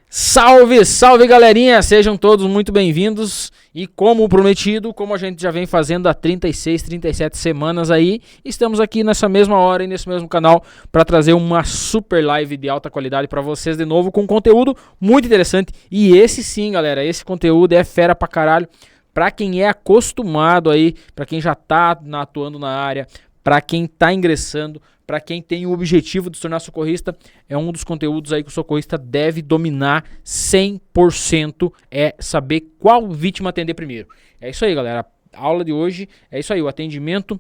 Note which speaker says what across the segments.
Speaker 1: Salve, salve galerinha, sejam todos muito bem-vindos e como prometido, como a gente já vem fazendo há 36, 37 semanas aí, estamos aqui nessa mesma hora e nesse mesmo canal para trazer uma super live de alta qualidade para vocês de novo com conteúdo muito interessante e esse sim galera, esse conteúdo é fera pra caralho, pra quem é acostumado aí, pra quem já tá atuando na área, pra quem tá ingressando, para quem tem o objetivo de se tornar socorrista, é um dos conteúdos aí que o socorrista deve dominar 100%, é saber qual vítima atender primeiro. É isso aí, galera. A aula de hoje é isso aí, o atendimento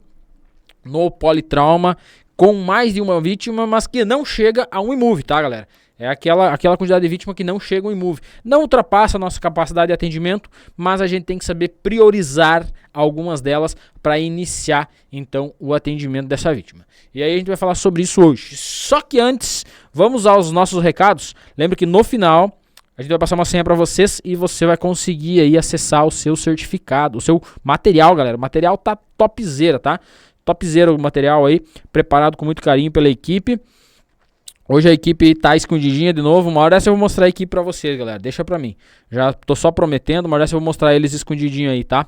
Speaker 1: no politrauma com mais de uma vítima, mas que não chega a um IMUV, tá, galera? É aquela quantidade de vítima que não chega ao IMUV. Não ultrapassa a nossa capacidade de atendimento, mas a gente tem que saber priorizar algumas delas para iniciar, então, o atendimento dessa vítima. E aí a gente vai falar sobre isso hoje. Só que antes, vamos aos nossos recados. Lembra que no final a gente vai passar uma senha para vocês e você vai conseguir aí acessar o seu certificado, o seu material, galera. O material tá topzera, tá? Topzera o material aí, preparado com muito carinho pela equipe. Hoje a equipe tá escondidinha de novo, uma hora dessa eu vou mostrar a equipe pra vocês, galera, deixa pra mim. Já tô só prometendo, uma hora dessa eu vou mostrar eles escondidinho aí, tá?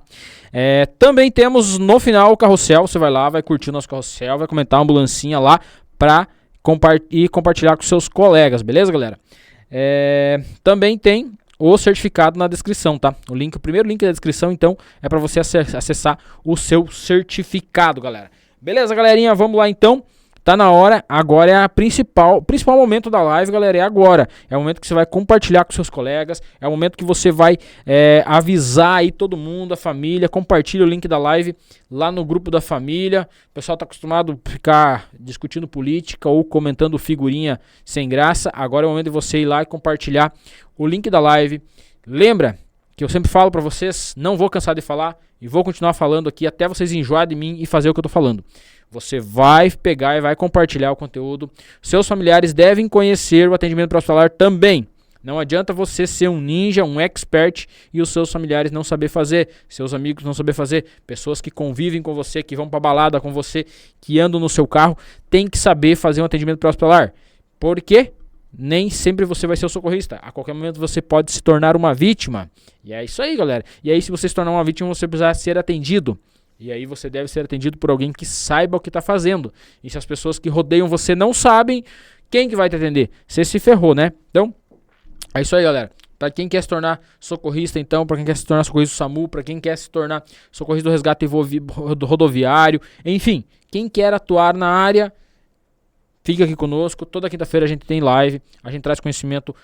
Speaker 1: Também temos no final o carrossel, você vai lá, vai curtir o nosso carrossel, vai comentar uma ambulancinha lá pra compartilhar com seus colegas, beleza, galera? Também tem o certificado na descrição, tá? O primeiro link da descrição, então, é pra você acessar o seu certificado, galera. Beleza, galerinha? Vamos lá, então. Tá na hora, agora é o principal momento da live, galera, é agora. É o momento que você vai compartilhar com seus colegas, é o momento que você vai avisar aí todo mundo, a família, compartilha o link da live lá no grupo da família. O pessoal tá acostumado a ficar discutindo política ou comentando figurinha sem graça. Agora é o momento de você ir lá e compartilhar o link da live. Lembra que eu sempre falo pra vocês, não vou cansar de falar e vou continuar falando aqui até vocês enjoarem de mim e fazer o que eu tô falando. Você vai pegar e vai compartilhar o conteúdo. Seus familiares devem conhecer o atendimento pré-hospitalar também. Não adianta você ser um ninja, um expert e os seus familiares não saber fazer, seus amigos não saber fazer, pessoas que convivem com você, que vão pra balada com você, que andam no seu carro, tem que saber fazer um atendimento pré-hospitalar. Por quê? Nem sempre você vai ser o socorrista. A qualquer momento você pode se tornar uma vítima. E é isso aí, galera. E aí, se você se tornar uma vítima, você precisa ser atendido. E aí você deve ser atendido por alguém que saiba o que está fazendo. E se as pessoas que rodeiam você não sabem, quem que vai te atender? Você se ferrou, né? Então, é isso aí, galera. Para quem quer se tornar socorrista, então, para quem quer se tornar socorrista do SAMU, para quem quer se tornar socorrista do resgate rodoviário, enfim, quem quer atuar na área, fica aqui conosco. Toda quinta-feira a gente tem live, a gente traz conhecimento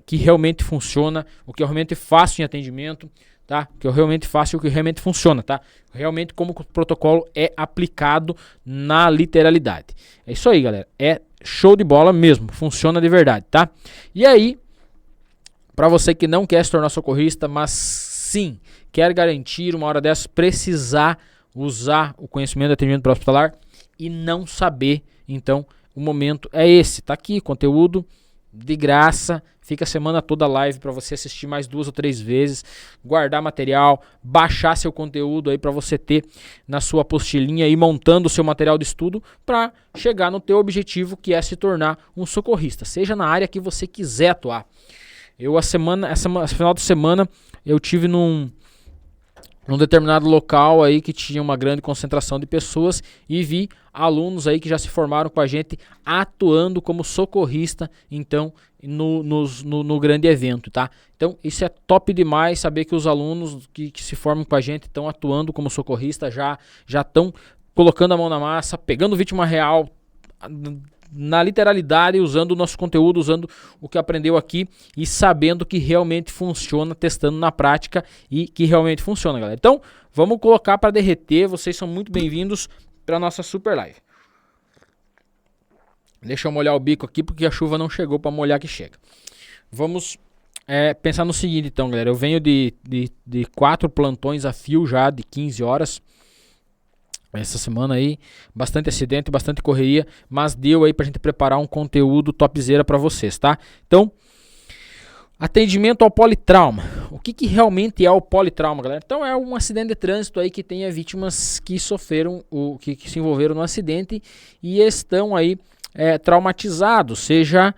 Speaker 1: que realmente funciona, o que é realmente fácil em atendimento, tá? O que eu realmente faço e o que realmente funciona, tá? Realmente como o protocolo é aplicado na literalidade. É isso aí, galera. É show de bola mesmo, funciona de verdade, tá? E aí, para você que não quer se tornar socorrista, mas sim quer garantir uma hora dessas, precisar usar o conhecimento de atendimento pré-hospitalar e não saber, então o momento é esse, tá aqui, conteúdo de graça, fica a semana toda live para você assistir mais 2 ou 3 vezes, guardar material, baixar seu conteúdo aí para você ter na sua apostilinha e montando o seu material de estudo para chegar no teu objetivo, que é se tornar um socorrista, seja na área que você quiser atuar. Esse final de semana eu tive num determinado local aí que tinha uma grande concentração de pessoas e vi alunos aí que já se formaram com a gente atuando como socorrista, então, no grande evento, tá? Então, isso é top demais, saber que os alunos que se formam com a gente estão atuando como socorrista, já estão colocando a mão na massa, pegando vítima real, na literalidade, usando o nosso conteúdo, usando o que aprendeu aqui e sabendo que realmente funciona, testando na prática e que realmente funciona, galera. Então, vamos colocar para derreter, vocês são muito bem-vindos para nossa super live. Deixa eu molhar o bico aqui porque a chuva não chegou para molhar que chega. Vamos pensar no seguinte então, galera, eu venho de 4 plantões a fio já, de 15 horas, essa semana aí, bastante acidente, bastante correria, mas deu aí pra gente preparar um conteúdo topzera pra vocês, tá? Então, atendimento ao politrauma. O que realmente é o politrauma, galera? Então, é um acidente de trânsito aí que tenha vítimas que sofreram, que se envolveram no acidente e estão aí traumatizados, seja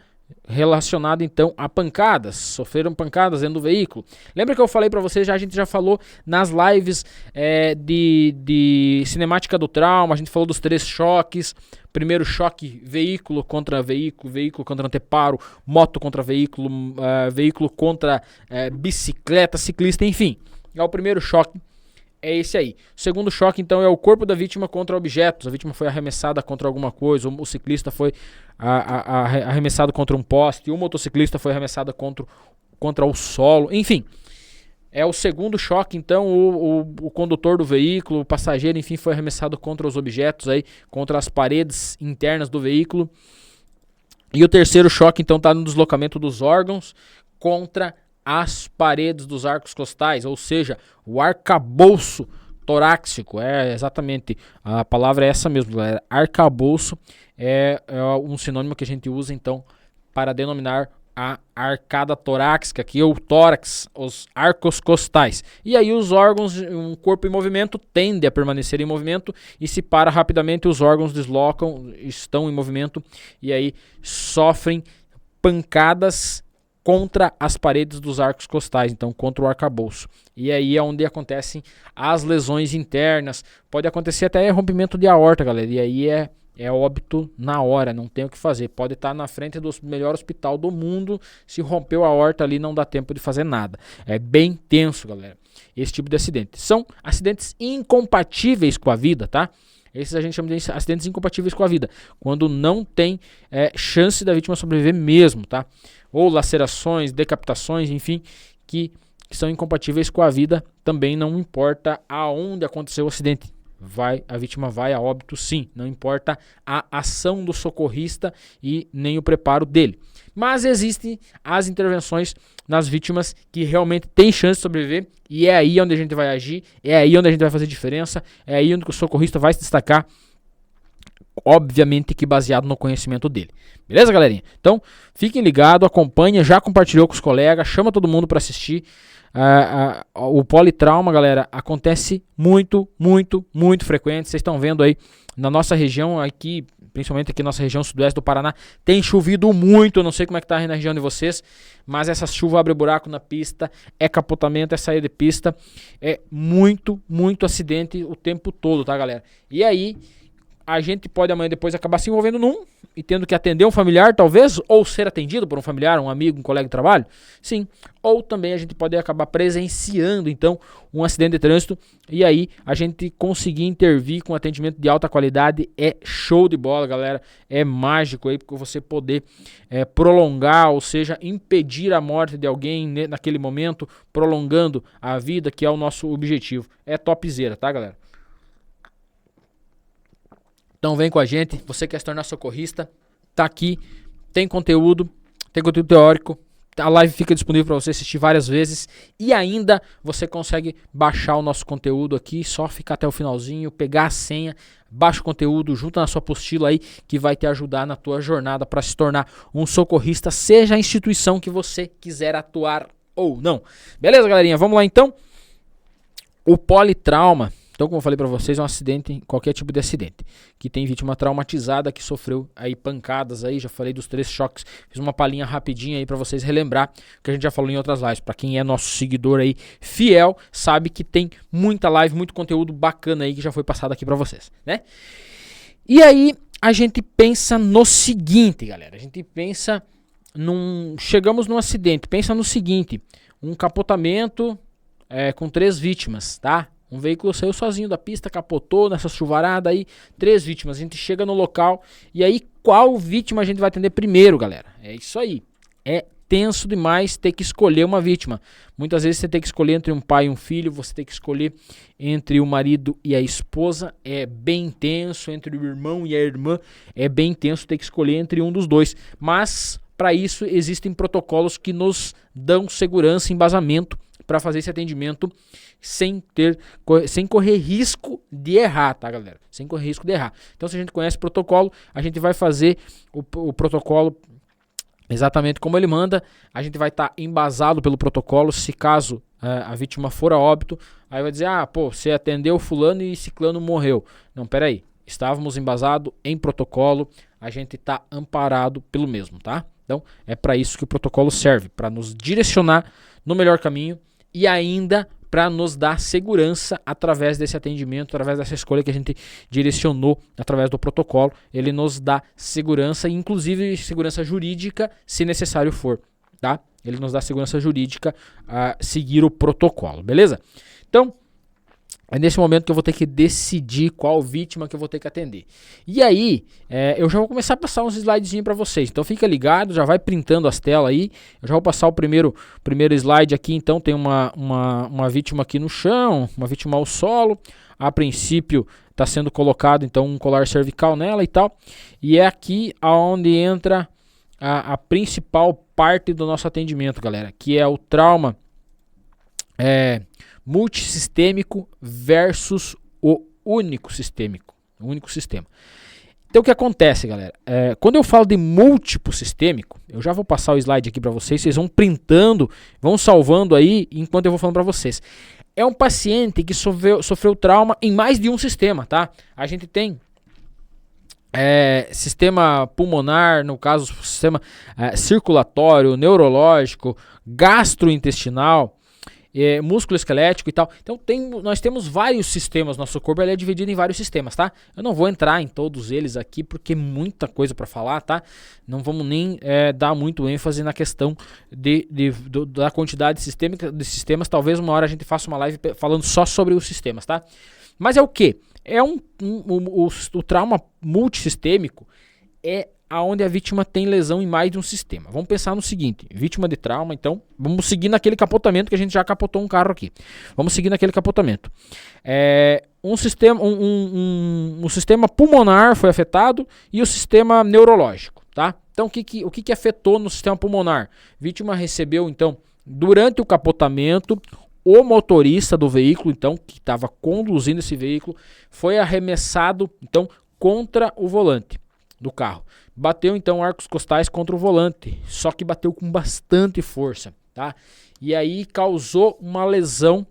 Speaker 1: relacionado então a pancadas, sofreram pancadas dentro do veículo. Lembra que eu falei para vocês, a gente já falou nas lives de cinemática do trauma, a gente falou dos 3 choques. Primeiro choque, veículo contra veículo, veículo contra anteparo, moto contra veículo, veículo contra bicicleta, ciclista, enfim. É o primeiro choque, é esse aí. O segundo choque, então, é o corpo da vítima contra objetos. A vítima foi arremessada contra alguma coisa, o ciclista foi arremessado contra um poste, o motociclista foi arremessado contra o solo, enfim. É o segundo choque, então, o condutor do veículo, o passageiro, enfim, foi arremessado contra os objetos, aí, contra as paredes internas do veículo. E o terceiro choque, então, está no deslocamento dos órgãos contra as paredes dos arcos costais, ou seja, o arcabouço torácico. Exatamente, a palavra é essa mesmo, galera. Arcabouço é um sinônimo que a gente usa, então, para denominar a arcada torácica, que é o tórax, os arcos costais. E aí os órgãos, um corpo em movimento tende a permanecer em movimento, e se para rapidamente os órgãos deslocam, estão em movimento, e aí sofrem pancadas contra as paredes dos arcos costais, então contra o arcabouço. E aí é onde acontecem as lesões internas, pode acontecer até rompimento de aorta, galera, e aí é óbito na hora, não tem o que fazer. Pode estar na frente do melhor hospital do mundo, se rompeu a aorta ali não dá tempo de fazer nada. É bem tenso, galera, esse tipo de acidente. São acidentes incompatíveis com a vida, tá? Esses a gente chama de acidentes incompatíveis com a vida, quando não tem chance da vítima sobreviver mesmo, tá? Ou lacerações, decapitações, enfim, que são incompatíveis com a vida, também não importa aonde aconteceu o acidente. A vítima vai a óbito sim, não importa a ação do socorrista e nem o preparo dele. Mas existem as intervenções nas vítimas que realmente têm chance de sobreviver, e é aí onde a gente vai agir, é aí onde a gente vai fazer diferença, é aí onde o socorrista vai se destacar, obviamente que baseado no conhecimento dele. Beleza, galerinha? Então, fiquem ligados, acompanha, já compartilhou com os colegas, chama todo mundo para assistir. O politrauma, galera, acontece muito frequente. Vocês estão vendo aí na nossa região aqui, principalmente aqui na nossa região sudoeste do Paraná, tem chovido muito. Eu não sei como é que tá aí na região de vocês, mas essa chuva abre buraco na pista, é capotamento, é saída de pista, é muito acidente o tempo todo, tá, galera? E aí a gente pode amanhã depois acabar se envolvendo num e tendo que atender um familiar, talvez, ou ser atendido por um familiar, um amigo, um colega de trabalho, sim. Ou também a gente pode acabar presenciando, então, um acidente de trânsito, e aí a gente conseguir intervir com atendimento de alta qualidade é show de bola, galera. É mágico aí, porque você poder prolongar, ou seja, impedir a morte de alguém naquele momento, prolongando a vida, que é o nosso objetivo. É topzera, tá, galera? Então vem com a gente, você quer se tornar socorrista, tá aqui, tem conteúdo teórico, a live fica disponível para você assistir várias vezes e ainda você consegue baixar o nosso conteúdo aqui, só ficar até o finalzinho, pegar a senha, baixa o conteúdo, junta na sua apostila aí que vai te ajudar na tua jornada para se tornar um socorrista, seja a instituição que você quiser atuar ou não. Beleza, galerinha? Vamos lá então. O politrauma. Então, como eu falei para vocês, é um acidente, qualquer tipo de acidente, que tem vítima traumatizada, que sofreu aí pancadas aí, já falei dos 3 choques, fiz uma palhinha rapidinha aí para vocês relembrar, que a gente já falou em outras lives. Para quem é nosso seguidor aí, fiel, sabe que tem muita live, muito conteúdo bacana aí que já foi passado aqui para vocês, né? E aí, a gente pensa no seguinte, galera, a gente pensa chegamos num acidente, pensa no seguinte, um capotamento com 3 vítimas, tá? Um veículo saiu sozinho da pista, capotou nessa chuvarada aí, 3 vítimas. A gente chega no local e aí qual vítima a gente vai atender primeiro, galera? É isso aí. É tenso demais ter que escolher uma vítima. Muitas vezes você tem que escolher entre um pai e um filho, você tem que escolher entre o marido e a esposa. É bem tenso, entre o irmão e a irmã. É bem tenso ter que escolher entre um dos dois. Mas para isso existem protocolos que nos dão segurança e embasamento para fazer esse atendimento sem correr risco de errar, tá, galera? Sem correr risco de errar. Então, se a gente conhece o protocolo, a gente vai fazer o protocolo exatamente como ele manda. A gente vai estar embasado pelo protocolo. Se caso a vítima for a óbito, aí vai dizer, você atendeu fulano e ciclano morreu. Não, peraí. Estávamos embasados em protocolo, a gente está amparado pelo mesmo, tá? Então, é para isso que o protocolo serve, para nos direcionar no melhor caminho e ainda para nos dar segurança através desse atendimento, através dessa escolha que a gente direcionou através do protocolo. Ele nos dá segurança, inclusive segurança jurídica, se necessário for, tá? Ele nos dá segurança jurídica a seguir o protocolo, beleza? Então, é nesse momento que eu vou ter que decidir qual vítima que eu vou ter que atender. E aí, eu já vou começar a passar uns slidezinhos para vocês. Então fica ligado, já vai printando as telas aí. Eu já vou passar o primeiro slide aqui. Então tem uma vítima aqui no chão, uma vítima ao solo. A princípio está sendo colocado então um colar cervical nela e tal. E é aqui onde entra a principal parte do nosso atendimento, galera. Que é o trauma multissistêmico versus o único sistêmico, o único sistema. Então o que acontece, galera? Quando eu falo de múltiplo sistêmico, eu já vou passar o slide aqui para vocês, vocês vão printando, vão salvando aí enquanto eu vou falando para vocês. É um paciente que sofreu trauma em mais de um sistema, tá? A gente tem sistema pulmonar, no caso sistema circulatório, neurológico, gastrointestinal, músculo esquelético e tal. Então nós temos vários sistemas, nosso corpo ele é dividido em vários sistemas, tá? Eu não vou entrar em todos eles aqui porque é muita coisa para falar, tá? Não vamos nem dar muito ênfase na questão da quantidade de sistemas. Talvez uma hora a gente faça uma live falando só sobre os sistemas, tá? Mas é o que? O trauma multissistêmico é aonde a vítima tem lesão em mais de um sistema. Vamos pensar no seguinte, vítima de trauma, então, vamos seguir naquele capotamento que a gente já capotou um carro aqui. Vamos seguir naquele capotamento. Um sistema pulmonar foi afetado e o sistema neurológico, tá? Então, o que afetou no sistema pulmonar? Vítima recebeu, então, durante o capotamento, o motorista do veículo, então, que estava conduzindo esse veículo, foi arremessado, então, contra o volante do carro. Bateu então arcos costais contra o volante, só que bateu com bastante força, tá? E aí causou uma lesão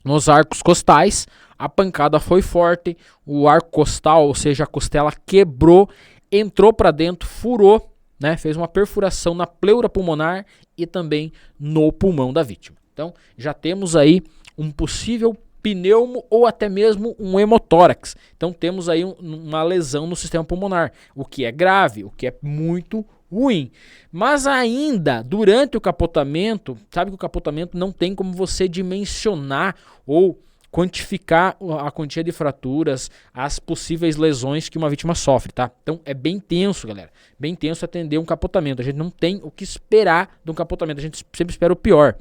Speaker 1: nos arcos costais, a pancada foi forte, o arco costal, ou seja, a costela quebrou, entrou para dentro, furou, né? Fez uma perfuração na pleura pulmonar e também no pulmão da vítima. Então, já temos aí um possível pneumo ou até mesmo um hemotórax. Então temos aí uma lesão no sistema pulmonar, o que é grave, o que é muito ruim. Mas ainda durante o capotamento, sabe que o capotamento não tem como você dimensionar ou quantificar a quantia de fraturas, as possíveis lesões que uma vítima sofre, tá? Então é bem tenso, galera. Bem tenso atender um capotamento. A gente não tem o que esperar de um capotamento, a gente sempre espera o pior.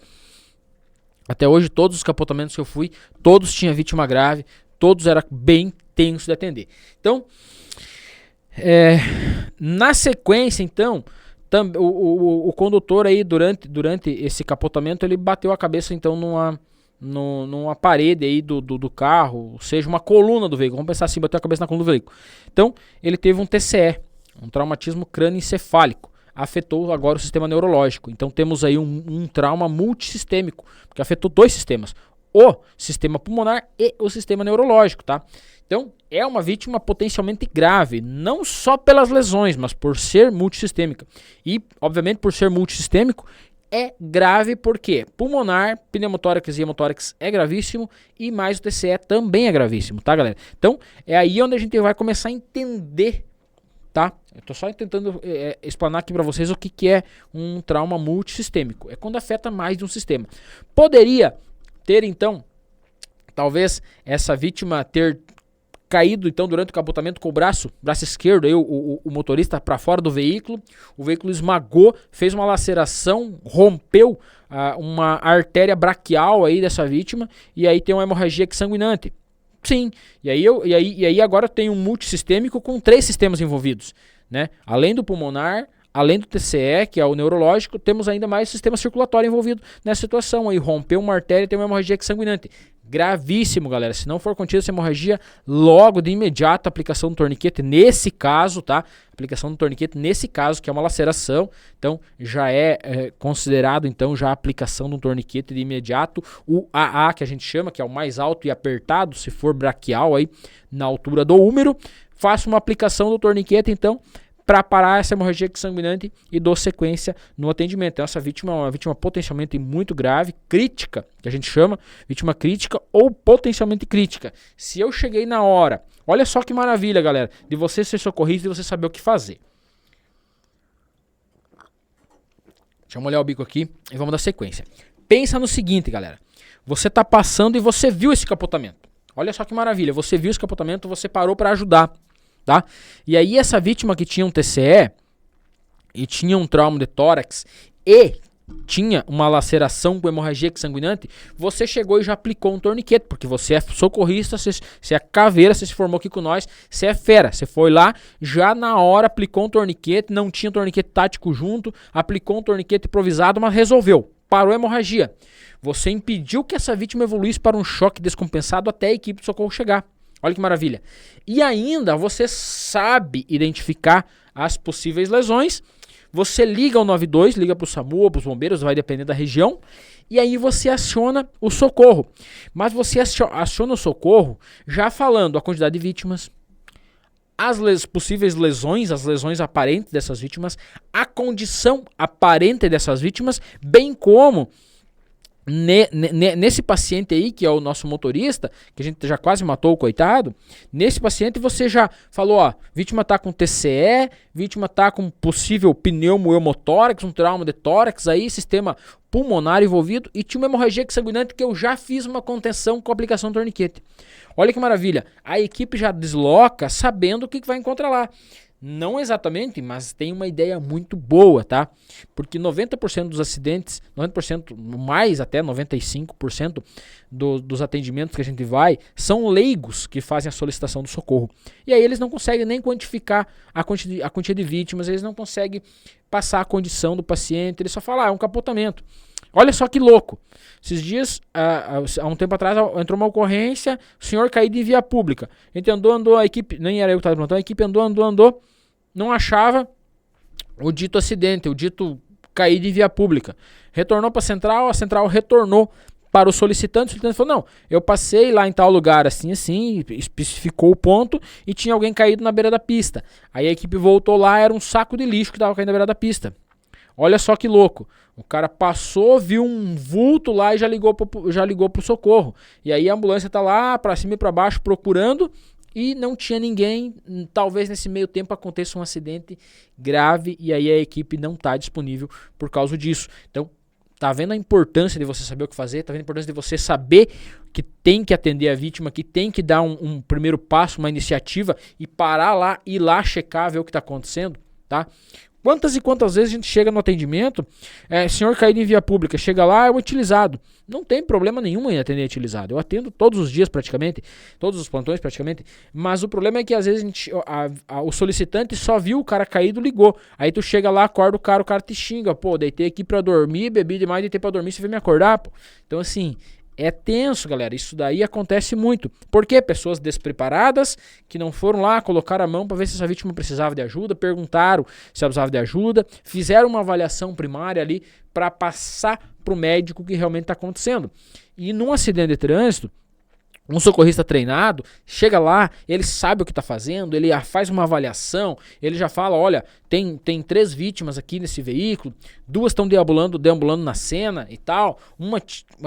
Speaker 1: Até hoje, todos os capotamentos que eu fui, todos tinham vítima grave, todos era bem tenso de atender. Então, na sequência, então, o condutor aí, durante esse capotamento, ele bateu a cabeça, então, numa parede aí do carro, ou seja, uma coluna do veículo. Vamos pensar assim, bateu a cabeça na coluna do veículo. Então, ele teve um TCE, um traumatismo crânioencefálico. Afetou agora o sistema neurológico. Então temos aí um trauma multissistêmico, porque afetou dois sistemas, o sistema pulmonar e o sistema neurológico, tá? Então é uma vítima potencialmente grave, não só pelas lesões, mas por ser multissistêmica. E, obviamente, por ser multissistêmico, é grave porque pulmonar, pneumotórax e hemotórax é gravíssimo e mais o TCE também é gravíssimo, tá, galera? Então é aí onde a gente vai começar a entender, tá? Eu tô só tentando explanar aqui para vocês o que é um trauma multissistêmico. É quando afeta mais de um sistema. Poderia ter, então, talvez essa vítima ter caído, então, durante o capotamento com o braço esquerdo, aí, o motorista para fora do veículo. O veículo esmagou, fez uma laceração, rompeu uma artéria braquial aí dessa vítima e aí tem uma hemorragia sanguinante. Sim, e aí agora eu tenho um multissistêmico com 3 sistemas envolvidos, né? Além do pulmonar, além do TCE, que é o neurológico, temos ainda mais sistema circulatório envolvido nessa situação. Aí rompeu uma artéria e tem uma hemorragia sanguinante. Gravíssimo, galera. Se não for contida essa hemorragia, logo de imediato a aplicação do torniquete, nesse caso, tá? Aplicação do torniquete nesse caso, que é uma laceração, então já é considerado, então, já a aplicação de um torniquete de imediato. O AA, que a gente chama, que é o mais alto e apertado, se for braquial aí, na altura do úmero, faça uma aplicação do torniquete, então, para parar essa hemorragia sanguinante e dou sequência no atendimento. Então essa vítima é uma vítima potencialmente muito grave, crítica, que a gente chama, vítima crítica ou potencialmente crítica. Se eu cheguei na hora, olha só que maravilha, galera, de você ser socorrista e você saber o que fazer. Deixa eu molhar o bico aqui e vamos dar sequência. Pensa no seguinte, galera. Você tá passando e você viu esse capotamento. Olha só que maravilha. Você viu esse capotamento, você parou para ajudar, tá? E aí essa vítima que tinha um TCE e tinha um trauma de tórax e tinha uma laceração com hemorragia sanguinante, você chegou e já aplicou um torniquete, porque você é socorrista, você é caveira, você se formou aqui com nós, você é fera, você foi lá, já na hora aplicou um torniquete, não tinha um torniquete tático junto, aplicou um torniquete improvisado, mas resolveu, parou a hemorragia. Você impediu que essa vítima evoluísse para um choque descompensado até a equipe de socorro chegar. Olha que maravilha. E ainda você sabe identificar as possíveis lesões. Você liga ao 92, liga para o SAMU ou para os bombeiros, vai depender da região, e aí você aciona o socorro. Mas você aciona o socorro já falando a quantidade de vítimas, as possíveis lesões, as lesões aparentes dessas vítimas, a condição aparente dessas vítimas, bem como nesse paciente aí, que é o nosso motorista, que a gente já quase matou o coitado, nesse paciente você já falou, ó, vítima tá com TCE, vítima tá com possível pneumohemotórax, um trauma de tórax aí, sistema pulmonar envolvido, e tinha uma hemorragia sanguinante que eu já fiz uma contenção com aplicação de torniquete. Olha que maravilha, a equipe já desloca sabendo o que vai encontrar lá. Não exatamente, mas tem uma ideia muito boa, tá? Porque 90% dos acidentes, 90%, mais até 95% dos atendimentos que a gente vai, são leigos que fazem a solicitação do socorro. E aí eles não conseguem nem quantificar a quantia de vítimas, eles não conseguem passar a condição do paciente, eles só falam, é um capotamento. Olha só que louco. Esses dias, há um tempo atrás, entrou uma ocorrência, o senhor caído em via pública. A gente andou, a equipe, nem era eu que estava plantando, a equipe andou, não achava o dito acidente, o dito caído em via pública. Retornou para a central retornou para o solicitante falou, não, eu passei lá em tal lugar assim, especificou o ponto e tinha alguém caído na beira da pista. Aí a equipe voltou lá, era um saco de lixo que estava caindo na beira da pista. Olha só que louco. O cara passou, viu um vulto lá e já ligou pro socorro. E aí a ambulância tá lá para cima e para baixo procurando e não tinha ninguém. Talvez nesse meio tempo aconteça um acidente grave e aí a equipe não tá disponível por causa disso. Então, tá vendo a importância de você saber o que fazer? Tá vendo a importância de você saber que tem que atender a vítima, que tem que dar um primeiro passo, uma iniciativa e parar lá, ir lá checar, ver o que tá acontecendo, tá? Quantas e quantas vezes a gente chega no atendimento, senhor caído em via pública, chega lá, é um utilizado. Não tem problema nenhum em atender utilizado. Eu atendo todos os dias praticamente, todos os plantões praticamente, mas o problema é que às vezes o solicitante só viu o cara caído, ligou. Aí tu chega lá, acorda o cara te xinga. Pô, deitei aqui pra dormir, bebi demais, deitei pra dormir, você veio me acordar, pô. Então assim, é tenso, galera. Isso daí acontece muito. Por quê? Pessoas despreparadas que não foram lá, colocaram a mão para ver se essa vítima precisava de ajuda, perguntaram se ela precisava de ajuda, fizeram uma avaliação primária ali para passar para o médico o que realmente está acontecendo. E num acidente de trânsito, um socorrista treinado, chega lá, ele sabe o que está fazendo, ele faz uma avaliação, ele já fala, olha, tem 3 vítimas aqui nesse veículo, 2 estão deambulando na cena e tal, uma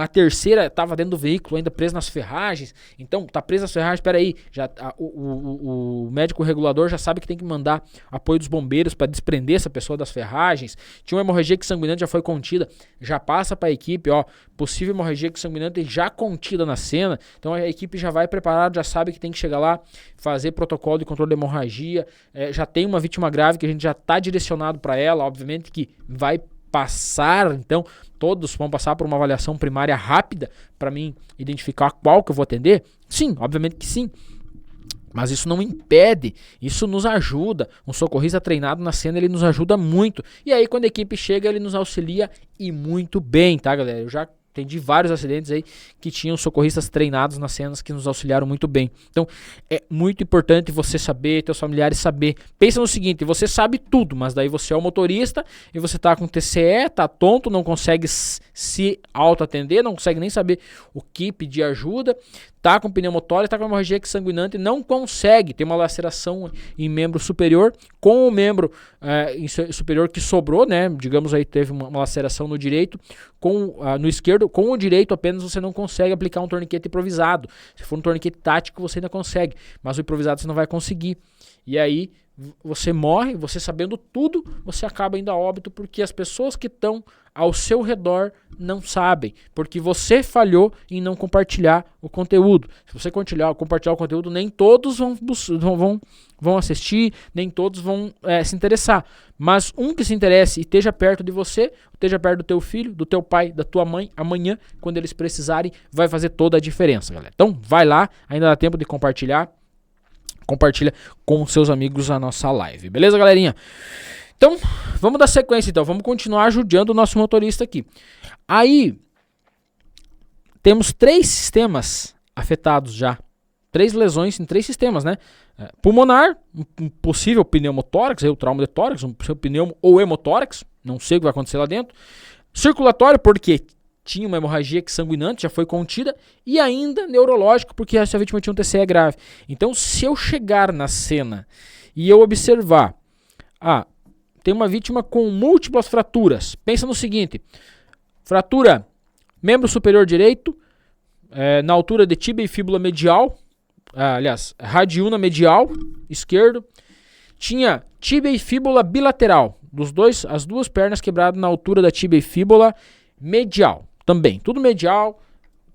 Speaker 1: terceira estava dentro do veículo ainda presa nas ferragens, então tá presa nas ferragens, peraí, o médico regulador já sabe que tem que mandar apoio dos bombeiros para desprender essa pessoa das ferragens, tinha uma hemorragia sanguinante, já foi contida, já passa para a equipe, ó, possível hemorragia sanguinante já contida na cena, então a equipe já vai preparado, já sabe que tem que chegar lá, fazer protocolo de controle de hemorragia, já tem uma vítima grave que a gente já está direcionado para ela, obviamente que vai passar, então todos vão passar por uma avaliação primária rápida para mim identificar qual que eu vou atender? Sim, obviamente que sim. Mas isso não impede, isso nos ajuda. Um socorrista treinado na cena, ele nos ajuda muito. E aí quando a equipe chega, ele nos auxilia e muito bem, tá, galera? Eu já atendi vários acidentes aí que tinham socorristas treinados nas cenas que nos auxiliaram muito bem. Então, é muito importante você saber, teus familiares saber. Pensa no seguinte, você sabe tudo, mas daí você é o motorista e você tá com TCE, tá tonto, não consegue se auto-atender, não consegue nem saber o que pedir ajuda, tá com pneumotórax, tá com hemorragia sanguinante, não consegue ter uma laceração em membro superior, com o membro superior que sobrou, né? Digamos aí teve uma laceração no direito, no esquerdo, com o direito apenas você não consegue aplicar um torniquete improvisado. Se for um torniquete tático você ainda consegue, mas o improvisado você não vai conseguir. E aí você morre, você sabendo tudo, você acaba indo a óbito porque as pessoas que estão ao seu redor não sabem, porque você falhou em não compartilhar o conteúdo. Se você compartilhar o conteúdo, nem todos vão assistir, nem todos vão se interessar. Mas um que se interesse e esteja perto de você, esteja perto do teu filho, do teu pai, da tua mãe, amanhã, quando eles precisarem, vai fazer toda a diferença, galera. Então vai lá, ainda dá tempo de compartilhar. Compartilha com seus amigos a nossa live, beleza, galerinha? Então, vamos dar sequência então, vamos continuar ajudando o nosso motorista aqui. Aí, temos 3 sistemas afetados já, 3 lesões em 3 sistemas, né? Pulmonar, um possível pneumotórax, o trauma de tórax, um possível pneumo ou hemotórax, não sei o que vai acontecer lá dentro. Circulatório, porque tinha uma hemorragia sanguinante, já foi contida, e ainda neurológico, porque essa vítima tinha um TCE grave. Então, se eu chegar na cena e eu observar, tem uma vítima com múltiplas fraturas, pensa no seguinte, fratura membro superior direito, na altura de tíbia e fíbula medial, radiuna medial, esquerdo, tinha tíbia e fíbula bilateral, as duas pernas quebradas na altura da tíbia e fíbula medial. Também, tudo medial,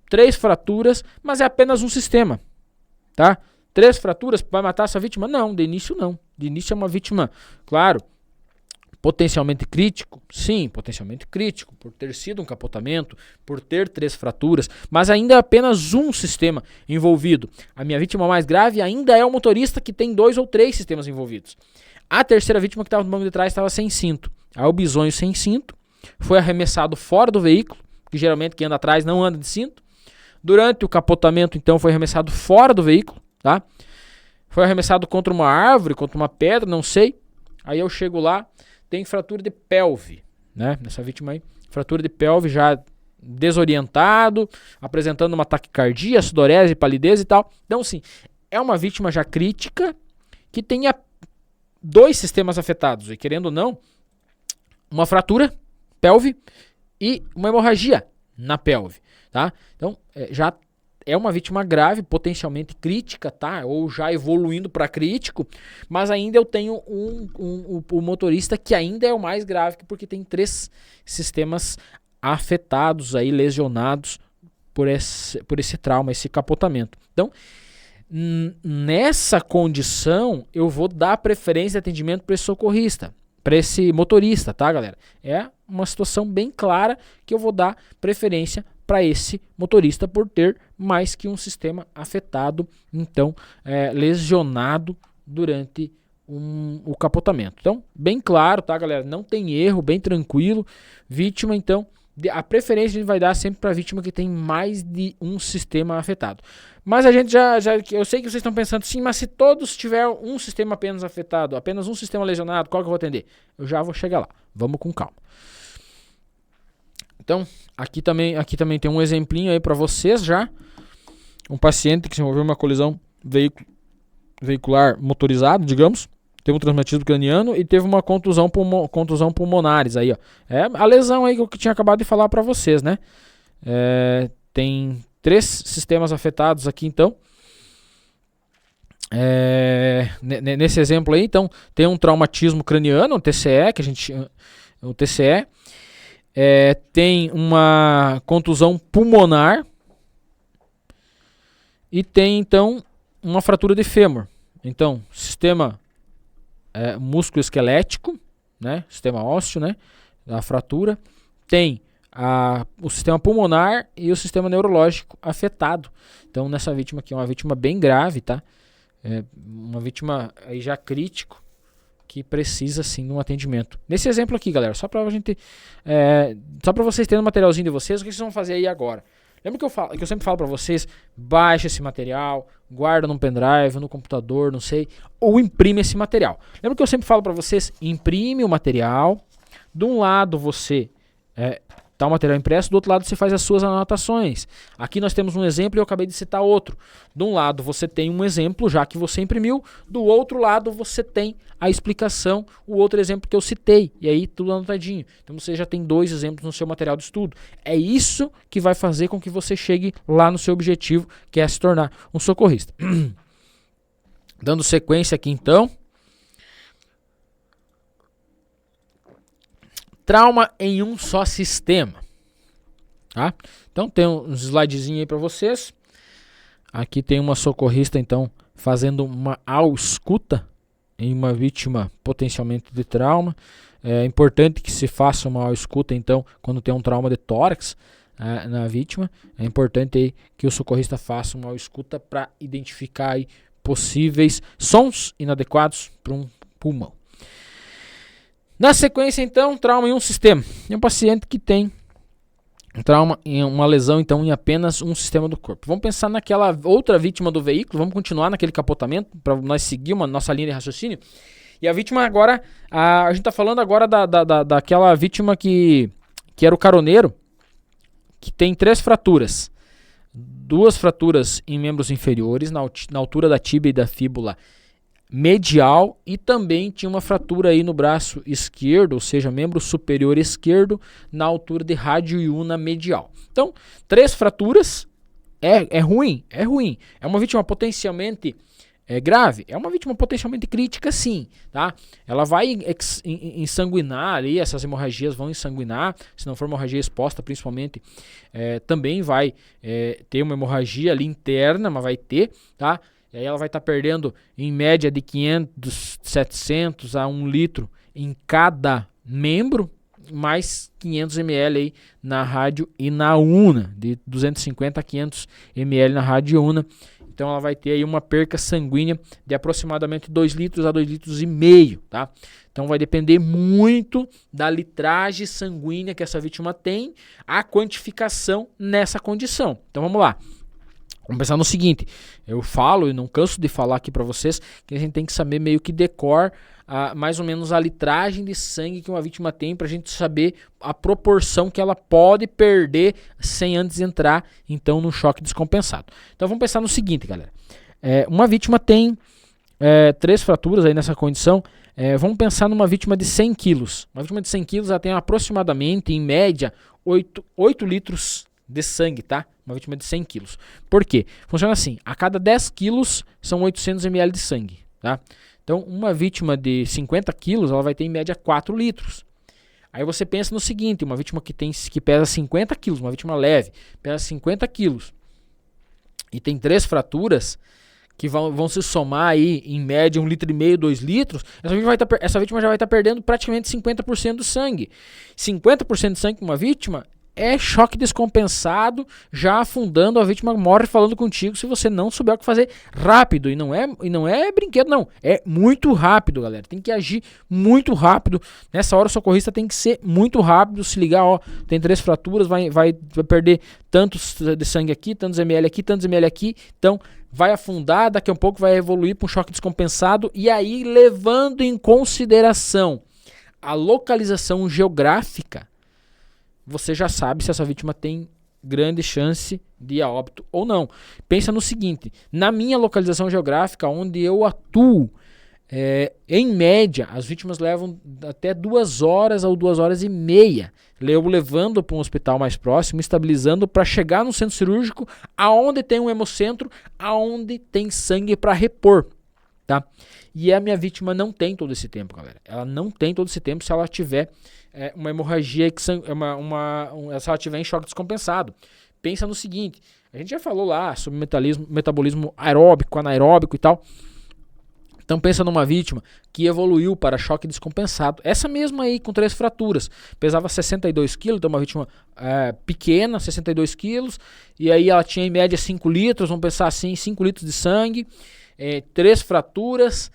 Speaker 1: 3 fraturas, mas é apenas um sistema, tá? 3 fraturas vai matar essa vítima? Não, de início não. De início é uma vítima, claro, potencialmente crítico, sim, potencialmente crítico, por ter sido um capotamento, por ter 3 fraturas, mas ainda é apenas um sistema envolvido. A minha vítima mais grave ainda é o motorista que tem 2 ou 3 sistemas envolvidos. A terceira vítima que estava no banco de trás estava sem cinto. Aí o bisonho sem cinto foi arremessado fora do veículo, que geralmente quem anda atrás não anda de cinto. Durante o capotamento, então, foi arremessado fora do veículo, tá? Foi arremessado contra uma árvore, contra uma pedra, não sei. Aí eu chego lá, tem fratura de pelve, né? Nessa vítima aí, fratura de pelve já desorientado, apresentando uma taquicardia, sudorese, palidez e tal. Então, sim, é uma vítima já crítica que tenha 2 sistemas afetados. E querendo ou não, uma fratura pelve e uma hemorragia na pelve, tá? Então, já é uma vítima grave, potencialmente crítica, tá? Ou já evoluindo para crítico, mas ainda eu tenho o motorista que ainda é o mais grave, porque tem 3 sistemas afetados aí, lesionados por esse trauma, esse capotamento. Então, nessa condição, eu vou dar preferência de atendimento para esse socorrista, para esse motorista, tá, galera? É uma situação bem clara que eu vou dar preferência para esse motorista por ter mais que um sistema afetado, então lesionado durante o capotamento. Então, bem claro, tá, galera? Não tem erro, bem tranquilo. Vítima, então, a preferência a gente vai dar sempre para a vítima que tem mais de um sistema afetado. Mas a gente eu sei que vocês estão pensando, sim, mas se todos tiver um sistema apenas afetado, apenas um sistema lesionado, qual que eu vou atender? Eu já vou chegar lá. Vamos com calma. Então, aqui também tem um exemplinho aí para vocês já. Um paciente que se envolveu em uma colisão veicular motorizada, digamos, teve um traumatismo craniano e teve uma contusão pulmonares aí, ó. É a lesão aí que eu tinha acabado de falar para vocês, né? Tem 3 sistemas afetados aqui, então. Nesse exemplo aí, então, tem um traumatismo craniano, um TCE, tem uma contusão pulmonar e tem, então, uma fratura de fêmur. Então, sistema músculo-esquelético, né? Sistema ósseo, né? A fratura. Tem o sistema pulmonar e o sistema neurológico afetado. Então, nessa vítima aqui é uma vítima bem grave, tá? Uma vítima aí já crítico, que precisa sim de um atendimento. Nesse exemplo aqui, galera, só pra vocês terem um materialzinho de vocês, o que vocês vão fazer aí agora? Lembra que eu sempre falo pra vocês, baixa esse material, guarda num pendrive, no computador, não sei, ou imprime esse material. Lembra que eu sempre falo pra vocês, imprime o material, de um lado você Tá o material impresso, do outro lado você faz as suas anotações. Aqui nós temos um exemplo e eu acabei de citar outro. De um lado você tem um exemplo, já que você imprimiu, do outro lado você tem a explicação, o outro exemplo que eu citei, e aí tudo anotadinho. Então você já tem 2 exemplos no seu material de estudo. É isso que vai fazer com que você chegue lá no seu objetivo, que é se tornar um socorrista. Dando sequência aqui então. Trauma em um só sistema. Tá? Então tem uns slidezinhos aí para vocês. Aqui tem uma socorrista então fazendo uma ausculta em uma vítima potencialmente de trauma. É importante que se faça uma ausculta então quando tem um trauma de tórax na vítima. É importante aí que o socorrista faça uma ausculta para identificar aí possíveis sons inadequados para um pulmão. Na sequência, então, trauma em um sistema. É um paciente que tem trauma em uma lesão, então, em apenas um sistema do corpo. Vamos pensar naquela outra vítima do veículo, vamos continuar naquele capotamento, para nós seguir nossa linha de raciocínio. E a vítima agora, a gente está falando agora daquela vítima que era o caroneiro, que tem 3 fraturas. 2 fraturas em membros inferiores, na altura da tíbia e da fíbula medial, e também tinha uma fratura aí no braço esquerdo, ou seja, membro superior esquerdo, na altura de rádio e una medial. Então, 3 fraturas é ruim. É uma vítima potencialmente grave, é uma vítima potencialmente crítica, sim, tá? Ela vai ensanguinar ali, essas hemorragias vão ensanguinar, se não for hemorragia exposta, principalmente, também vai ter uma hemorragia ali interna, mas vai ter, tá? E aí ela vai estar perdendo em média de 500, 700 a 1 litro em cada membro, mais 500 ml aí na rádio e na una, de 250 a 500 ml na rádio e una. Então ela vai ter aí uma perca sanguínea de aproximadamente 2 litros a 2 litros e meio, tá? Então vai depender muito da litragem sanguínea que essa vítima tem, a quantificação nessa condição. Então vamos lá. Vamos pensar no seguinte, eu falo e não canso de falar aqui para vocês que a gente tem que saber meio que decor mais ou menos a litragem de sangue que uma vítima tem para a gente saber a proporção que ela pode perder sem antes entrar então no choque descompensado. Então vamos pensar no seguinte, galera, uma vítima tem 3 fraturas aí nessa condição, vamos pensar numa vítima de 100 quilos. Uma vítima de 100 quilos ela tem aproximadamente, em média, 8 litros de sangue, tá? Uma vítima de 100 quilos. Por quê? Funciona assim, a cada 10 quilos são 800 ml de sangue, tá? Então, uma vítima de 50 quilos, ela vai ter em média 4 litros. Aí você pensa no seguinte, uma vítima que pesa 50 quilos, uma vítima leve, pesa 50 quilos, e tem 3 fraturas, que vão se somar aí, em média, 1,5 litro, 2 litros, essa vítima já vai estar perdendo praticamente 50% do sangue. 50% de sangue para uma vítima é choque descompensado, já afundando, a vítima morre falando contigo se você não souber o que fazer rápido. E não é brinquedo, não. É muito rápido, galera. Tem que agir muito rápido. Nessa hora o socorrista tem que ser muito rápido, se ligar, ó, tem 3 fraturas, vai perder tantos de sangue aqui, tantos ml aqui, tantos ml aqui. Então vai afundar, daqui a pouco vai evoluir para um choque descompensado. E aí, levando em consideração a localização geográfica, você já sabe se essa vítima tem grande chance de ir a óbito ou não. Pensa no seguinte, na minha localização geográfica, onde eu atuo, em média, as vítimas levam até 2 horas ou 2 horas e meia, eu levando para um hospital mais próximo, estabilizando para chegar no centro cirúrgico, aonde tem um hemocentro, aonde tem sangue para repor, tá? E a minha vítima não tem todo esse tempo, galera. Ela não tem todo esse tempo se ela tiver uma hemorragia, se ela tiver em choque descompensado. Pensa no seguinte, a gente já falou lá sobre metabolismo aeróbico, anaeróbico e tal. Então pensa numa vítima que evoluiu para choque descompensado. Essa mesma aí com 3 fraturas. Pesava 62 quilos, então uma vítima pequena, 62 quilos. E aí ela tinha em média 5 litros, vamos pensar assim, 5 litros de sangue. 3 fraturas,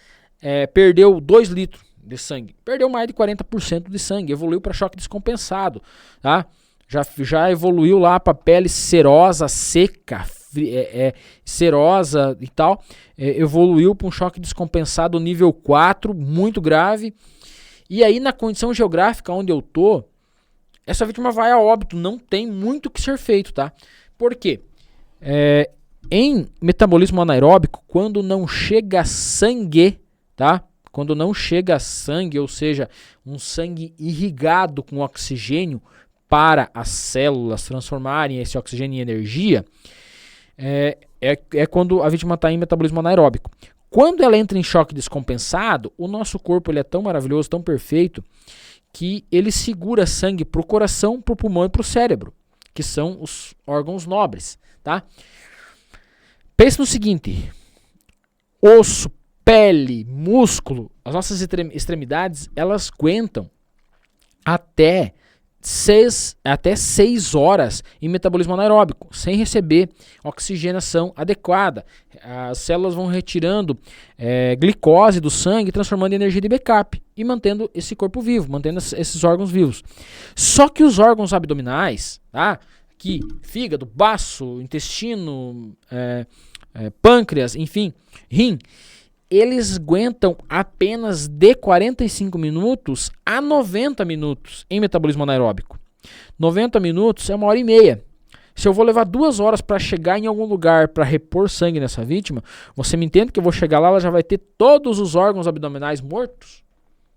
Speaker 1: perdeu 2 litros de sangue. Perdeu mais de 40% de sangue. Evoluiu para choque descompensado. Tá? Já evoluiu lá para pele serosa, seca, serosa e tal. Evoluiu para um choque descompensado nível 4, muito grave. E aí na condição geográfica onde eu tô, essa vítima vai a óbito, não tem muito o que ser feito, tá? Por quê? Em metabolismo anaeróbico, quando não chega sangue, tá? Quando não chega sangue, ou seja, um sangue irrigado com oxigênio para as células transformarem esse oxigênio em energia, é quando a vítima está em metabolismo anaeróbico. Quando ela entra em choque descompensado, o nosso corpo ele é tão maravilhoso, tão perfeito, que ele segura sangue para o coração, para o pulmão e para o cérebro, que são os órgãos nobres, tá? Pense no seguinte: osso, pele, músculo, as nossas extremidades, elas aguentam até 6 horas em metabolismo anaeróbico, sem receber oxigenação adequada. As células vão retirando glicose do sangue, transformando em energia de backup e mantendo esse corpo vivo, mantendo esses órgãos vivos. Só que os órgãos abdominais, tá? Aqui, fígado, baço, intestino, pâncreas, enfim, rim, eles aguentam apenas de 45 minutos a 90 minutos em metabolismo anaeróbico. 90 minutos é 1h30. Se eu vou levar 2 horas para chegar em algum lugar para repor sangue nessa vítima, você me entende que eu vou chegar lá, ela já vai ter todos os órgãos abdominais mortos?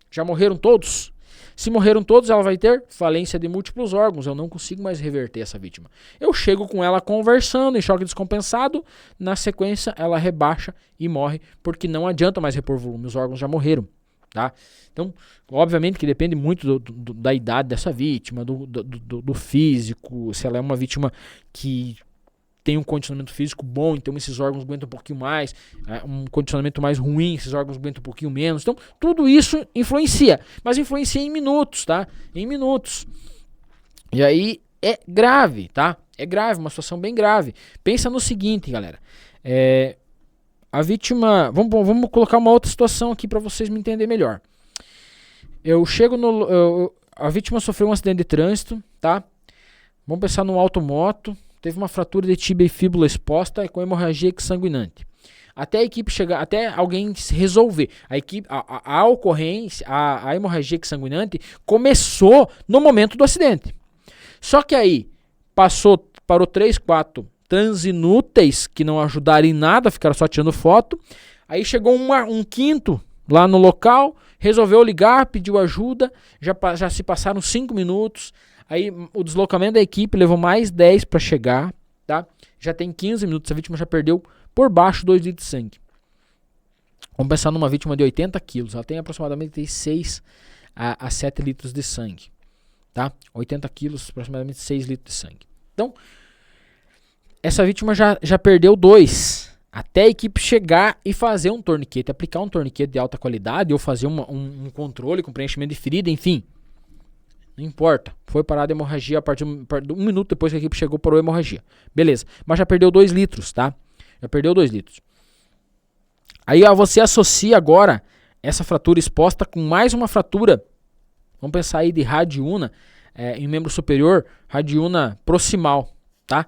Speaker 1: Já morreram todos? Se morreram todos, ela vai ter falência de múltiplos órgãos. Eu não consigo mais reverter essa vítima. Eu chego com ela conversando em choque descompensado. Na sequência, ela rebaixa e morre, porque não adianta mais repor volume. Os órgãos já morreram. Tá? Então, obviamente que depende muito da idade dessa vítima, do físico. Se ela é uma vítima que tem um condicionamento físico bom, então esses órgãos aguentam um pouquinho mais, um condicionamento mais ruim, esses órgãos aguentam um pouquinho menos. Então, tudo isso influencia, mas influencia em minutos, tá? Em minutos. E aí é grave, tá? É grave, uma situação bem grave. Pensa no seguinte, galera. A vítima... Vamos colocar uma outra situação aqui para vocês me entenderem melhor. A vítima sofreu um acidente de trânsito, tá? Vamos pensar num automoto. Teve uma fratura de tíbia e fíbula exposta com hemorragia exsanguinante. Até a equipe chegar, até alguém resolver. A ocorrência, a hemorragia exsanguinante começou no momento do acidente. Só que aí parou 3, 4 transinúteis que não ajudaram em nada, ficaram só tirando foto. Aí chegou um quinto lá no local, resolveu ligar, pediu ajuda, já se passaram 5 minutos. Aí o deslocamento da equipe levou mais 10 para chegar, tá? Já tem 15 minutos, a vítima já perdeu por baixo 2 litros de sangue. Vamos pensar numa vítima de 80 quilos, ela tem aproximadamente 6 a 7 litros de sangue, tá? 80 quilos, aproximadamente 6 litros de sangue. Então, essa vítima já perdeu 2, até a equipe chegar e fazer um torniquete, aplicar um torniquete de alta qualidade ou fazer um controle com preenchimento de ferida, enfim. Não importa, foi parada a hemorragia a partir de 1 minuto depois que a equipe chegou, parou a hemorragia. Beleza, mas já perdeu 2 litros, tá? Já perdeu 2 litros. Aí você associa agora essa fratura exposta com mais uma fratura. Vamos pensar aí de radiúna em membro superior, radiúna proximal, tá?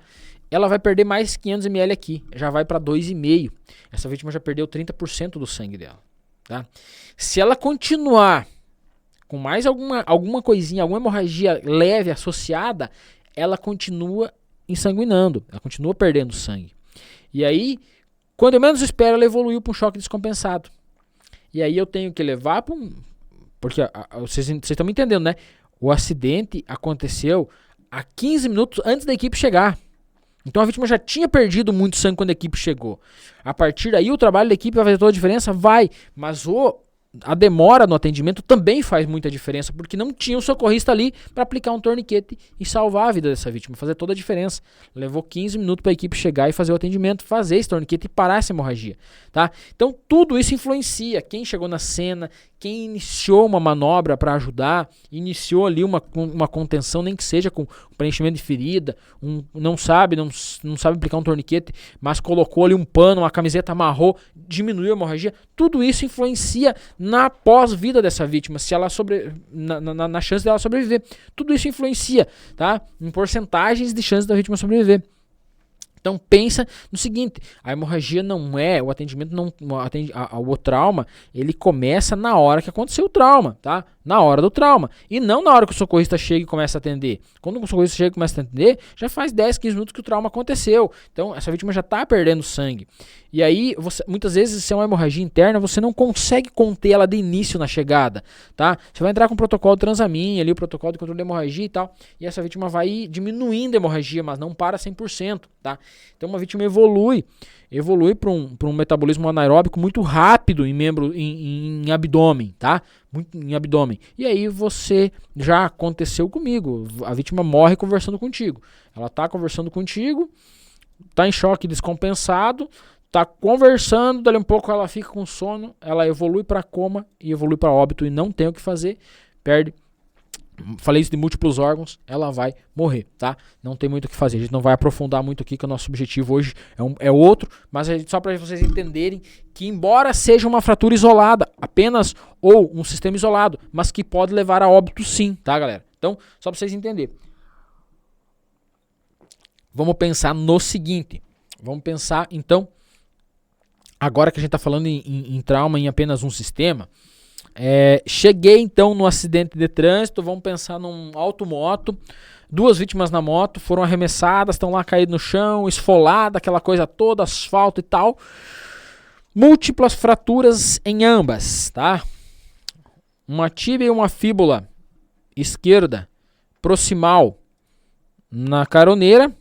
Speaker 1: Ela vai perder mais 500 ml aqui, já vai para 2,5. Essa vítima já perdeu 30% do sangue dela, tá? Se ela continuar com mais alguma coisinha, alguma hemorragia leve associada, ela continua ensanguinando, ela continua perdendo sangue. E aí, quando eu menos espero, ela evoluiu para um choque descompensado. E aí eu tenho que levar para porque vocês estão me entendendo, né? O acidente aconteceu a 15 minutos antes da equipe chegar. Então a vítima já tinha perdido muito sangue quando a equipe chegou. A partir daí o trabalho da equipe vai fazer toda a diferença? Vai. Mas a demora no atendimento também faz muita diferença, porque não tinha um socorrista ali para aplicar um torniquete e salvar a vida dessa vítima, fazer toda a diferença. Levou 15 minutos para a equipe chegar e fazer o atendimento, fazer esse torniquete e parar essa hemorragia, tá? Então tudo isso influencia. Quem chegou na cena, quem iniciou uma manobra para ajudar, iniciou ali uma contenção, nem que seja com preenchimento de ferida, não sabe aplicar um torniquete, mas colocou ali um pano, uma camiseta, amarrou, diminuiu a hemorragia. Tudo isso influencia na pós-vida dessa vítima, se ela na chance dela sobreviver. Tudo isso influencia, tá? Em porcentagens de chance da vítima sobreviver. Então pensa no seguinte, a hemorragia não é, o atendimento não atende, o trauma, ele começa na hora que aconteceu o trauma, tá? Na hora do trauma, e não na hora que o socorrista chega e começa a atender. Quando o socorrista chega e começa a atender, já faz 10, 15 minutos que o trauma aconteceu. Então essa vítima já está perdendo sangue. E aí, muitas vezes, se é uma hemorragia interna, você não consegue conter ela de início na chegada, tá? Você vai entrar com o protocolo de Transamin, ali o protocolo de controle de hemorragia e tal, e essa vítima vai ir diminuindo a hemorragia, mas não para 100%, tá? Então uma vítima evolui para um metabolismo anaeróbico muito rápido em abdômen, tá? Muito em abdômen. E aí você, já aconteceu comigo, a vítima morre conversando contigo. Ela tá conversando contigo, tá em choque descompensado, tá conversando, dali um pouco ela fica com sono, ela evolui para coma e evolui para óbito e não tem o que fazer, perde. Falei isso de múltiplos órgãos, ela vai morrer, tá? Não tem muito o que fazer. A gente não vai aprofundar muito aqui, que o nosso objetivo hoje é outro, mas só para vocês entenderem que, embora seja uma fratura isolada, apenas, ou um sistema isolado, mas que pode levar a óbito sim, tá, galera? Então, só para vocês entenderem. Vamos pensar no seguinte. Vamos pensar, então, agora que a gente está falando em trauma em apenas um sistema. Cheguei então no acidente de trânsito, vamos pensar num automoto, 2 vítimas na moto, foram arremessadas, estão lá caídas no chão, esfolada, aquela coisa toda, asfalto e tal, múltiplas fraturas em ambas, tá? Uma tíbia e uma fíbula esquerda proximal na caroneira,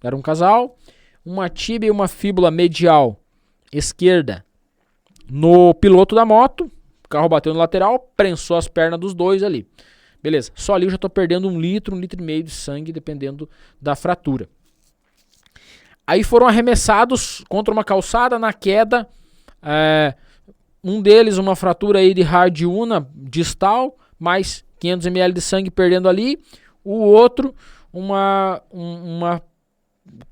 Speaker 1: era um casal, uma tíbia e uma fíbula medial esquerda no piloto da moto. O carro bateu no lateral, prensou as pernas dos dois ali. Beleza, só ali eu já estou perdendo 1 litro, 1,5 litro de sangue, dependendo da fratura. Aí foram arremessados contra uma calçada na queda. Um deles, uma fratura aí de radiúna distal, mais 500 ml de sangue perdendo ali. O outro,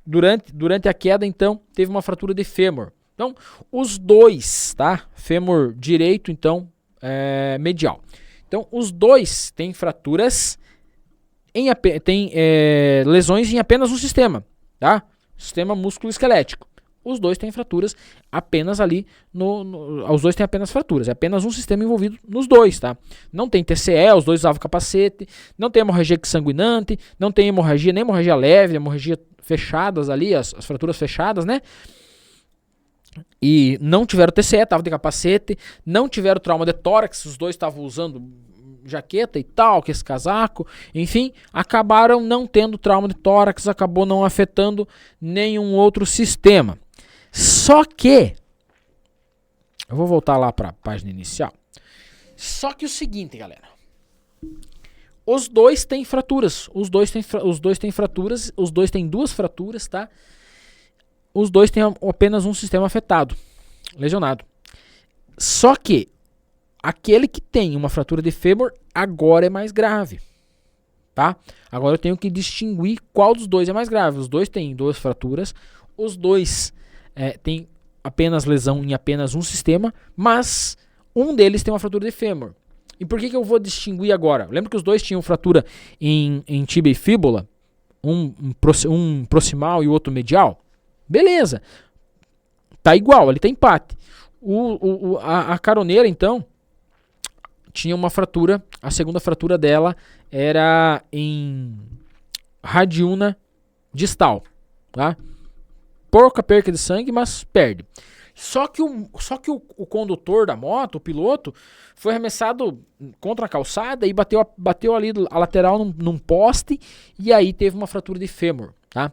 Speaker 1: durante a queda, então, teve uma fratura de fêmur. Então, os dois, tá? Fêmur direito, então, medial. Então, os dois têm fraturas, têm lesões em apenas um sistema, tá? Sistema músculo-esquelético. Os dois têm fraturas apenas ali, os dois têm apenas fraturas, é apenas um sistema envolvido nos dois, tá? Não tem TCE, os dois usavam capacete, não tem hemorragia sanguinante, não tem hemorragia, nem hemorragia leve, hemorragia fechadas ali, as fraturas fechadas, né? E não tiveram TCE, estavam de capacete, não tiveram trauma de tórax, os dois estavam usando jaqueta e tal, que esse casaco, enfim, acabaram não tendo trauma de tórax, acabou não afetando nenhum outro sistema. Só que, eu vou voltar lá para a página inicial, só que o seguinte, galera, os dois têm fraturas, os dois têm fraturas, os dois têm 2 fraturas, tá? Os dois têm apenas um sistema afetado, lesionado. Só que aquele que tem uma fratura de fêmur agora é mais grave, tá? Agora eu tenho que distinguir qual dos dois é mais grave. Os dois têm 2 fraturas, os dois têm apenas lesão em apenas um sistema, mas um deles tem uma fratura de fêmur. E por que eu vou distinguir agora? Lembra que os dois tinham fratura em tíbia e fíbula? Um proximal e o outro medial? Beleza, tá igual, ali tá empate. A caroneira, então, tinha uma fratura, a segunda fratura dela era em radiúna distal, tá? Pouca perca de sangue, mas perde. Só que o condutor da moto, o piloto, foi arremessado contra a calçada e bateu ali a lateral num poste e aí teve uma fratura de fêmur, tá?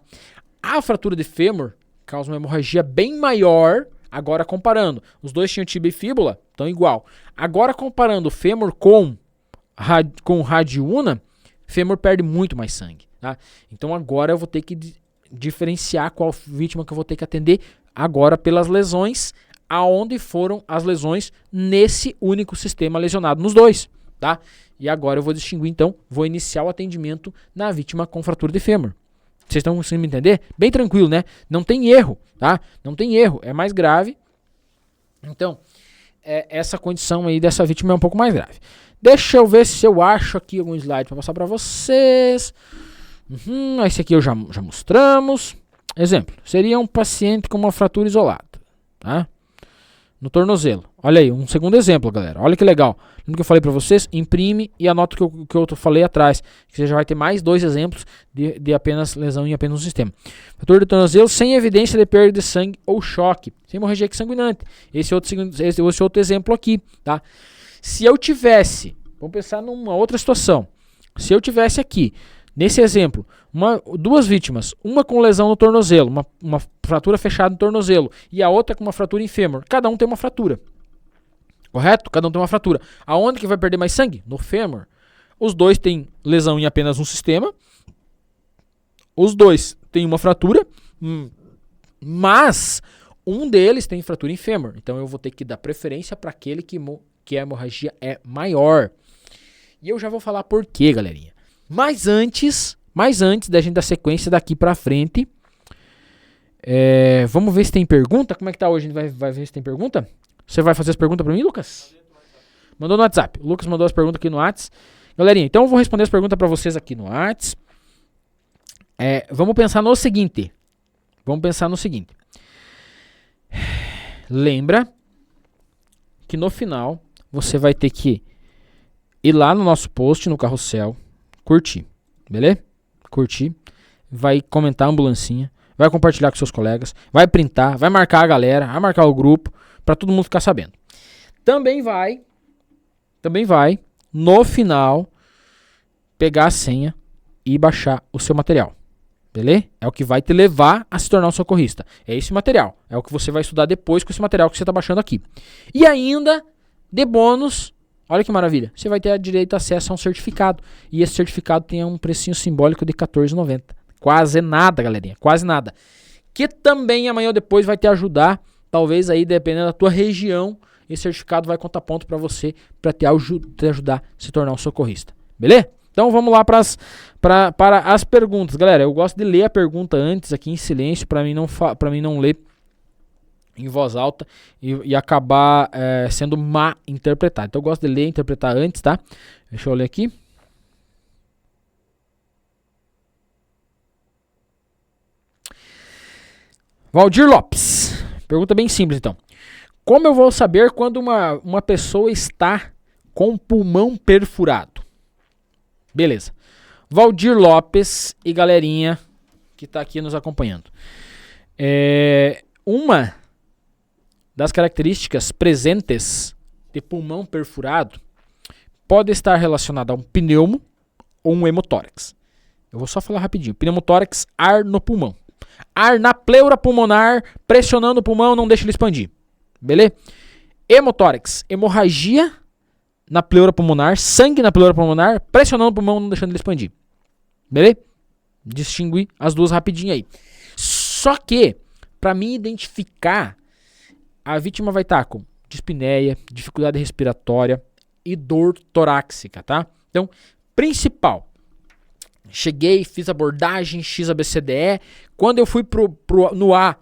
Speaker 1: A fratura de fêmur causa uma hemorragia bem maior. Agora comparando, os dois tinham tíbia e fíbula, estão igual. Agora comparando o fêmur com radiúna, fêmur perde muito mais sangue, tá? Então agora eu vou ter que diferenciar qual vítima que eu vou ter que atender agora pelas lesões, aonde foram as lesões nesse único sistema lesionado nos dois, tá? E agora eu vou distinguir, então, vou iniciar o atendimento na vítima com fratura de fêmur. Vocês estão conseguindo me entender? Bem tranquilo, né? Não tem erro, tá? Não tem erro, é mais grave. Então, essa condição aí dessa vítima é um pouco mais grave. Deixa eu ver se eu acho aqui algum slide para passar para vocês. Esse aqui eu já mostramos. Exemplo, seria um paciente com uma fratura isolada, tá? No tornozelo. Olha aí, um segundo exemplo, galera. Olha que legal. Lembra que eu falei para vocês? Imprime e anota o que eu falei atrás. Que você já vai ter mais 2 exemplos de apenas lesão em apenas um sistema. Fratura do tornozelo sem evidência de perda de sangue ou choque. Sem hemorragia sanguinante. Esse outro exemplo aqui, tá? Se eu tivesse, vamos pensar numa outra situação. Se eu tivesse aqui, nesse exemplo, duas vítimas, uma com lesão no tornozelo, uma fratura fechada no tornozelo, e a outra com uma fratura em fêmur. Cada um tem uma fratura. Correto? Cada um tem uma fratura. Aonde que vai perder mais sangue? No fêmur. Os dois têm lesão em apenas um sistema. Os dois têm uma fratura, mas um deles tem fratura em fêmur. Então eu vou ter que dar preferência para aquele que a hemorragia é maior. E eu já vou falar por quê, galerinha. Mas antes da gente dar sequência daqui pra frente, vamos ver se tem pergunta. Como é que tá hoje? A gente vai ver se tem pergunta? Você vai fazer as perguntas pra mim, Lucas? Mandou no WhatsApp. O Lucas mandou as perguntas aqui no WhatsApp. Galerinha, então eu vou responder as perguntas pra vocês aqui no WhatsApp. Vamos pensar no seguinte. Lembra que no final você vai ter que ir lá no nosso post, no carrossel, curtir, beleza? Curtir, vai comentar a ambulancinha, vai compartilhar com seus colegas, vai printar, vai marcar a galera, vai marcar o grupo, pra todo mundo ficar sabendo. Também vai, no final, pegar a senha e baixar o seu material, beleza? É o que vai te levar a se tornar um socorrista. É esse material, é o que você vai estudar depois com esse material que você tá baixando aqui. E ainda, de bônus, olha que maravilha, você vai ter direito a acesso a um certificado. E esse certificado tem um precinho simbólico de R$14,90. Quase nada, galerinha, quase nada. Que também amanhã ou depois vai te ajudar, talvez aí, dependendo da tua região, esse certificado vai contar ponto para você, para te ajudar a se tornar um socorrista. Beleza? Então vamos lá para as perguntas. Galera, eu gosto de ler a pergunta antes aqui em silêncio, para mim não ler em voz alta e acabar sendo má interpretado. Então eu gosto de ler e interpretar antes, tá? Deixa eu ler aqui. Valdir Lopes. Pergunta bem simples, então. Como eu vou saber quando uma pessoa está com o pulmão perfurado? Beleza. Valdir Lopes e galerinha que está aqui nos acompanhando. Uma das características presentes de pulmão perfurado pode estar relacionada a um pneumo ou um hemotórax. Eu vou só falar rapidinho. Pneumotórax, ar no pulmão. Ar na pleura pulmonar, pressionando o pulmão, não deixa ele expandir. Beleza? Hemotórax, hemorragia na pleura pulmonar, sangue na pleura pulmonar, pressionando o pulmão, não deixando ele expandir. Beleza? Distinguir as duas rapidinho aí. Só que, para mim identificar, a vítima vai estar com dispneia, dificuldade respiratória e dor torácica, tá? Então, principal. Cheguei, fiz abordagem, XABCDE. Quando eu fui no A,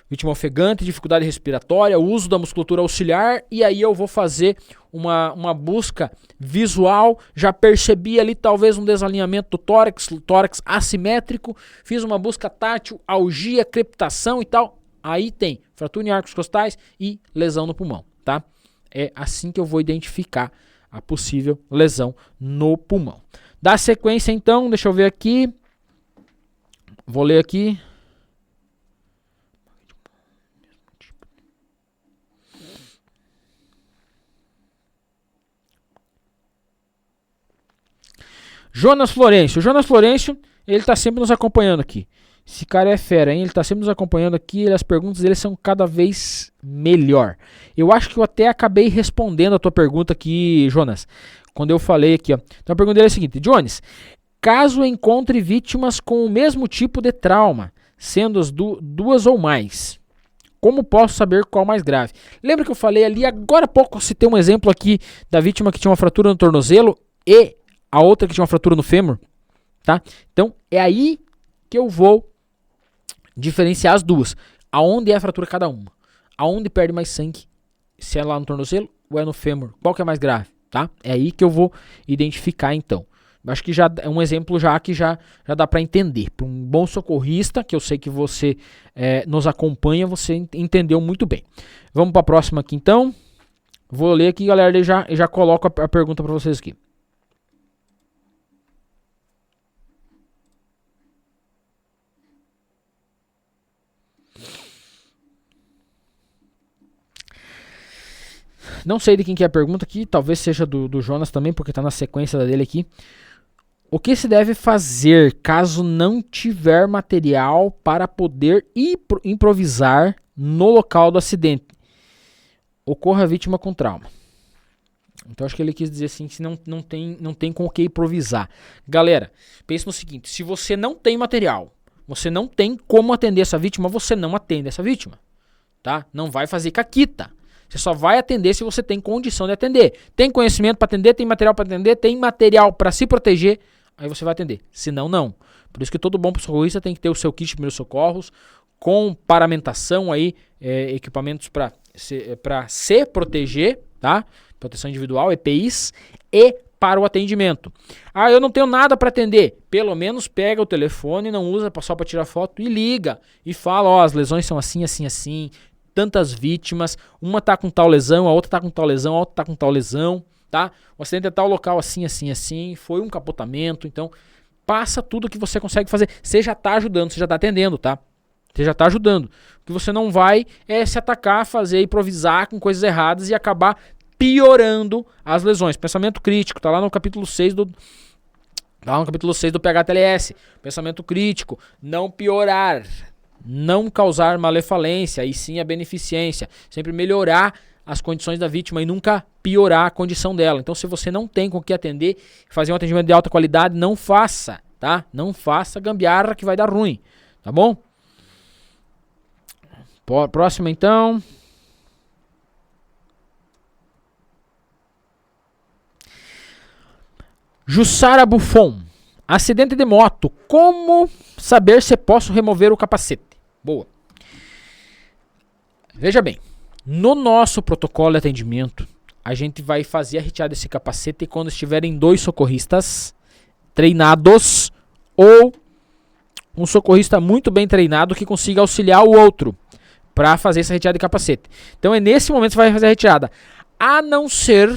Speaker 1: vítima ofegante, dificuldade respiratória, uso da musculatura auxiliar, e aí eu vou fazer uma busca visual. Já percebi ali talvez um desalinhamento do tórax assimétrico, fiz uma busca tátil, algia, crepitação e tal. Aí tem fratura em arcos costais e lesão no pulmão, tá? É assim que eu vou identificar a possível lesão no pulmão. Dá sequência então, deixa eu ver aqui. Vou ler aqui. Jonas Florencio. Jonas Florencio, ele tá sempre nos acompanhando aqui. Esse cara é fera, hein? Ele tá sempre nos acompanhando aqui. As perguntas dele são cada vez melhor. Eu acho que eu até acabei respondendo a tua pergunta aqui, Jonas, quando eu falei aqui, ó. Então a pergunta dele é a seguinte: Jones, caso encontre vítimas com o mesmo tipo de trauma, sendo as duas ou mais, como posso saber qual mais grave? Lembra que eu falei ali, agora há pouco eu citei um exemplo aqui da vítima que tinha uma fratura no tornozelo e a outra que tinha uma fratura no fêmur, tá? Então é aí que eu vou diferenciar as duas. Aonde é a fratura cada uma? Aonde perde mais sangue? Se é lá no tornozelo ou é no fêmur? Qual que é mais grave? Tá? É aí que eu vou identificar então. Acho que já é um exemplo já que já dá para entender. Para um bom socorrista, que eu sei que você nos acompanha, você entendeu muito bem. Vamos para a próxima aqui então. Vou ler aqui, galera, e já coloco a pergunta para vocês aqui. Não sei de quem que é a pergunta aqui, talvez seja do Jonas também, porque está na sequência dele aqui. O que se deve fazer caso não tiver material para poder improvisar no local do acidente? Ocorra a vítima com trauma. Então acho que ele quis dizer assim, se não tem com o que improvisar. Galera, pense no seguinte, se você não tem material, você não tem como atender essa vítima, você não atende essa vítima. Tá? Não vai fazer caquita. Você só vai atender se você tem condição de atender. Tem conhecimento para atender, tem material para atender, tem material para se proteger, aí você vai atender. Senão, não. Por isso que todo bom socorrista tem que ter o seu kit de primeiros socorros, com paramentação aí, equipamentos para se proteger, tá? Proteção individual, EPIs, e para o atendimento. Ah, eu não tenho nada para atender. Pelo menos pega o telefone, não usa só para tirar foto, e liga. E fala, ó, as lesões são assim, assim, assim, tantas vítimas, uma tá com tal lesão, a outra tá com tal lesão, a outra tá com tal lesão, tá? O acidente é tal local assim, assim, assim, foi um capotamento, então passa tudo que você consegue fazer. Você já tá ajudando, você já tá atendendo, tá? Você já tá ajudando. O que você não vai é se atacar, fazer, improvisar com coisas erradas e acabar piorando as lesões. Pensamento crítico, tá lá no capítulo 6 do PHTLS. Pensamento crítico, não piorar, não causar malefalência, e sim a beneficência. Sempre melhorar as condições da vítima e nunca piorar a condição dela. Então, se você não tem com o que atender, fazer um atendimento de alta qualidade, não faça, tá? Não faça gambiarra que vai dar ruim, tá bom? Próximo, então. Jussara Buffon. Acidente de moto. Como saber se posso remover o capacete? Boa. Veja bem. No nosso protocolo de atendimento, a gente vai fazer a retirada desse capacete quando estiverem 2 socorristas treinados ou um socorrista muito bem treinado que consiga auxiliar o outro para fazer essa retirada de capacete. Então é nesse momento que você vai fazer a retirada. A não ser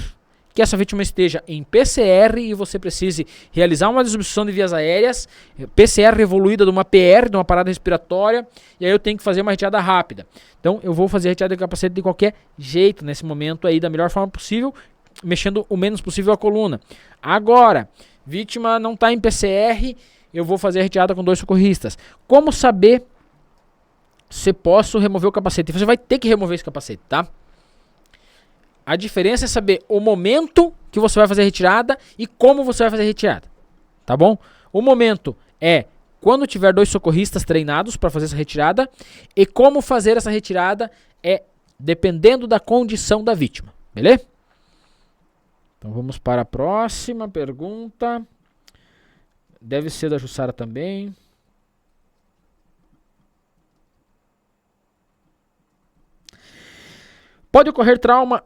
Speaker 1: que essa vítima esteja em PCR e você precise realizar uma desobstrução de vias aéreas, PCR evoluída de uma PR, de uma parada respiratória, e aí eu tenho que fazer uma retirada rápida. Então eu vou fazer a retirada de capacete de qualquer jeito nesse momento aí, da melhor forma possível, mexendo o menos possível a coluna. Agora, vítima não está em PCR, eu vou fazer a retirada com 2 socorristas. Como saber se posso remover o capacete? Você vai ter que remover esse capacete, tá? A diferença é saber o momento que você vai fazer a retirada e como você vai fazer a retirada, tá bom? O momento é quando tiver 2 socorristas treinados para fazer essa retirada, e como fazer essa retirada é dependendo da condição da vítima, beleza? Então vamos para a próxima pergunta. Deve ser da Jussara também. Pode ocorrer trauma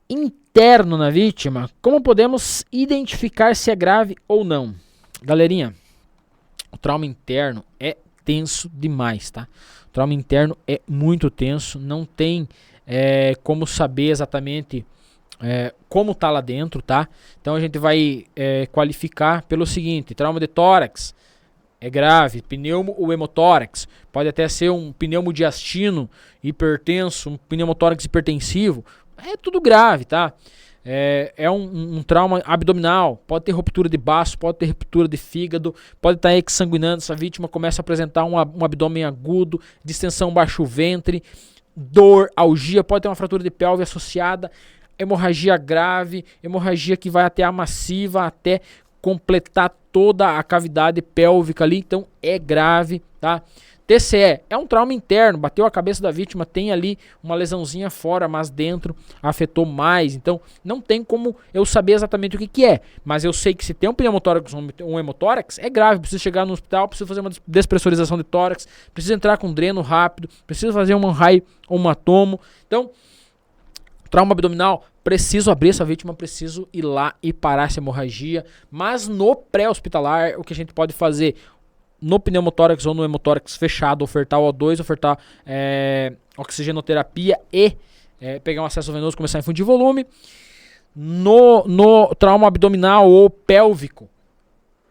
Speaker 1: interno na vítima? Como podemos identificar se é grave ou não? Galerinha, o trauma interno é tenso demais, tá? O trauma interno é muito tenso, não tem como saber exatamente como tá lá dentro, tá? Então a gente vai qualificar pelo seguinte: trauma de tórax é grave, pneumo ou hemotórax, pode até ser um pneumodiastino hipertenso, um pneumotórax hipertensivo, é tudo grave, tá? É um trauma abdominal, pode ter ruptura de baço, pode ter ruptura de fígado, pode estar exsanguinando, essa vítima começa a apresentar um abdômen agudo, distensão baixo ventre, dor, algia, pode ter uma fratura de pelve associada, hemorragia grave, hemorragia que vai até a massiva, até completar toda a cavidade pélvica ali, então é grave, tá? TCE é um trauma interno, bateu a cabeça da vítima, tem ali uma lesãozinha fora, mas dentro afetou mais, então não tem como eu saber exatamente o que é, mas eu sei que se tem um pneumotórax ou um hemotórax, é grave, precisa chegar no hospital, precisa fazer uma despressurização de tórax, precisa entrar com dreno rápido, precisa fazer um raio ou um atomo, então trauma abdominal, preciso abrir essa vítima, preciso ir lá e parar essa hemorragia, mas no pré-hospitalar o que a gente pode fazer no pneumotórax ou no hemotórax fechado, ofertar O2, ofertar oxigenoterapia e pegar um acesso venoso e começar a infundir volume. No trauma abdominal ou pélvico,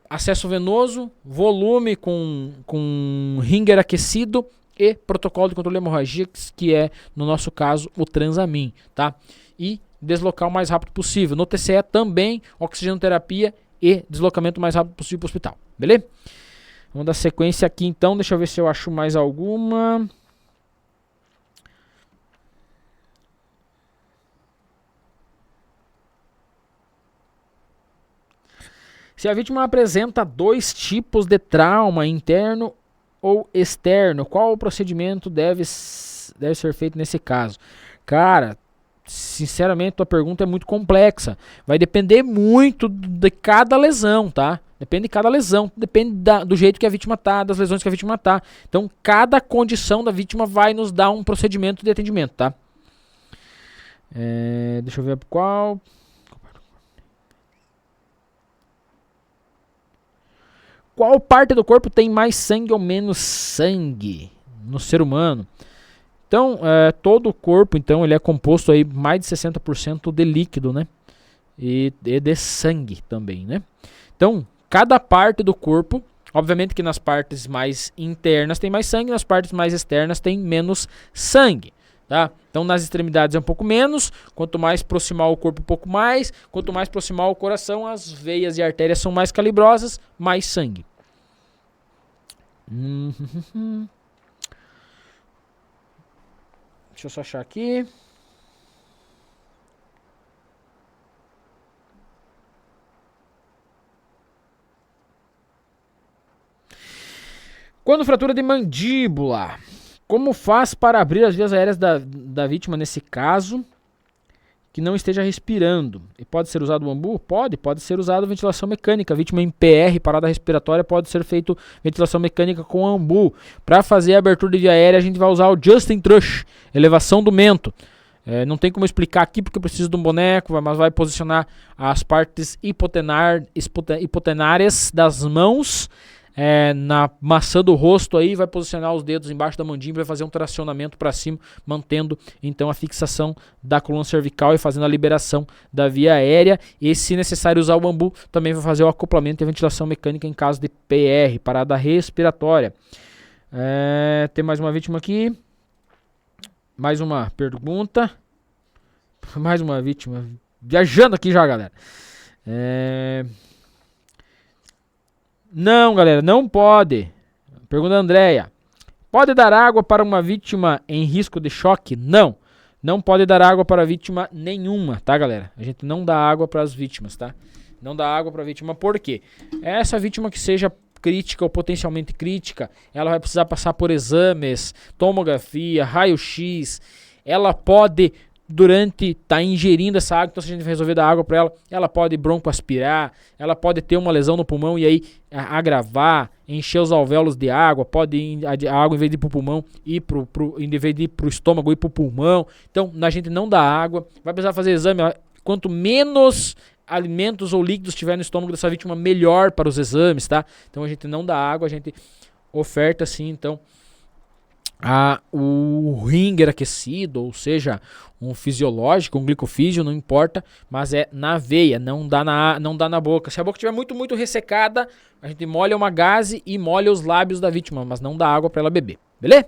Speaker 1: acesso venoso, volume com ringer aquecido e protocolo de controle de hemorragia, que é, no nosso caso, o Transamin, tá? E deslocar o mais rápido possível. No TCE também, oxigenoterapia e deslocamento o mais rápido possível para o hospital, beleza? Vamos dar sequência aqui então, deixa eu ver se eu acho mais alguma. Se a vítima apresenta 2 tipos de trauma, interno ou externo, qual o procedimento deve ser feito nesse caso? Cara, sinceramente, tua pergunta é muito complexa. Vai depender muito de cada lesão, tá? Depende de cada lesão, depende do jeito que a vítima tá, das lesões que a vítima tá. Então, cada condição da vítima vai nos dar um procedimento de atendimento, tá? Deixa eu ver qual... Qual parte do corpo tem mais sangue ou menos sangue no ser humano? Então, todo o corpo, então, ele é composto aí mais de 60% de líquido, né? E de sangue também, né? Então, cada parte do corpo, obviamente que nas partes mais internas tem mais sangue, nas partes mais externas tem menos sangue, tá? Então, nas extremidades é um pouco menos, quanto mais proximal o corpo, um pouco mais, quanto mais proximal o coração, as veias e artérias são mais calibrosas, mais sangue. Deixa eu só achar aqui. Quando fratura de mandíbula, como faz para abrir as vias aéreas da vítima nesse caso que não esteja respirando? E pode ser usado o ambu? Pode ser usado ventilação mecânica. Vítima em PR, parada respiratória, pode ser feito ventilação mecânica com ambu. Para fazer a abertura de via aérea, a gente vai usar o Justin Trush, elevação do mento. Não tem como explicar aqui porque eu preciso de um boneco, mas vai posicionar as partes hipotenárias das mãos na maçã do rosto aí, vai posicionar os dedos embaixo da mandíbula, vai fazer um tracionamento para cima, mantendo então a fixação da coluna cervical e fazendo a liberação da via aérea. E se necessário usar o bambu, também vai fazer o acoplamento e a ventilação mecânica em caso de PR, parada respiratória. Tem mais uma vítima aqui. Mais uma pergunta. Mais uma vítima. Viajando aqui já, galera. Não, galera, não pode. Pergunta da Andréia. Pode dar água para uma vítima em risco de choque? Não. Não pode dar água para vítima nenhuma, tá, galera? A gente não dá água para as vítimas, tá? Não dá água para a vítima, por quê? Essa vítima que seja crítica ou potencialmente crítica, ela vai precisar passar por exames, tomografia, raio-x. Ela pode, durante ingerindo essa água, então se a gente resolver dar água para ela pode broncoaspirar, ela pode ter uma lesão no pulmão e aí agravar, encher os alvéolos de água, pode a água, em vez de ir pro pulmão, em vez de ir pro estômago, ir pro pulmão. Então, a gente não dá água, vai precisar fazer exame. Quanto menos alimentos ou líquidos tiver no estômago dessa vítima, melhor para os exames, tá? Então, a gente não dá água, a gente oferta, sim, então, o ringer aquecido, ou seja, um fisiológico, um glicofísio, não importa, mas é na veia, não dá na boca. Se a boca estiver muito, muito ressecada, a gente molha uma gaze e molha os lábios da vítima, mas não dá água para ela beber, beleza?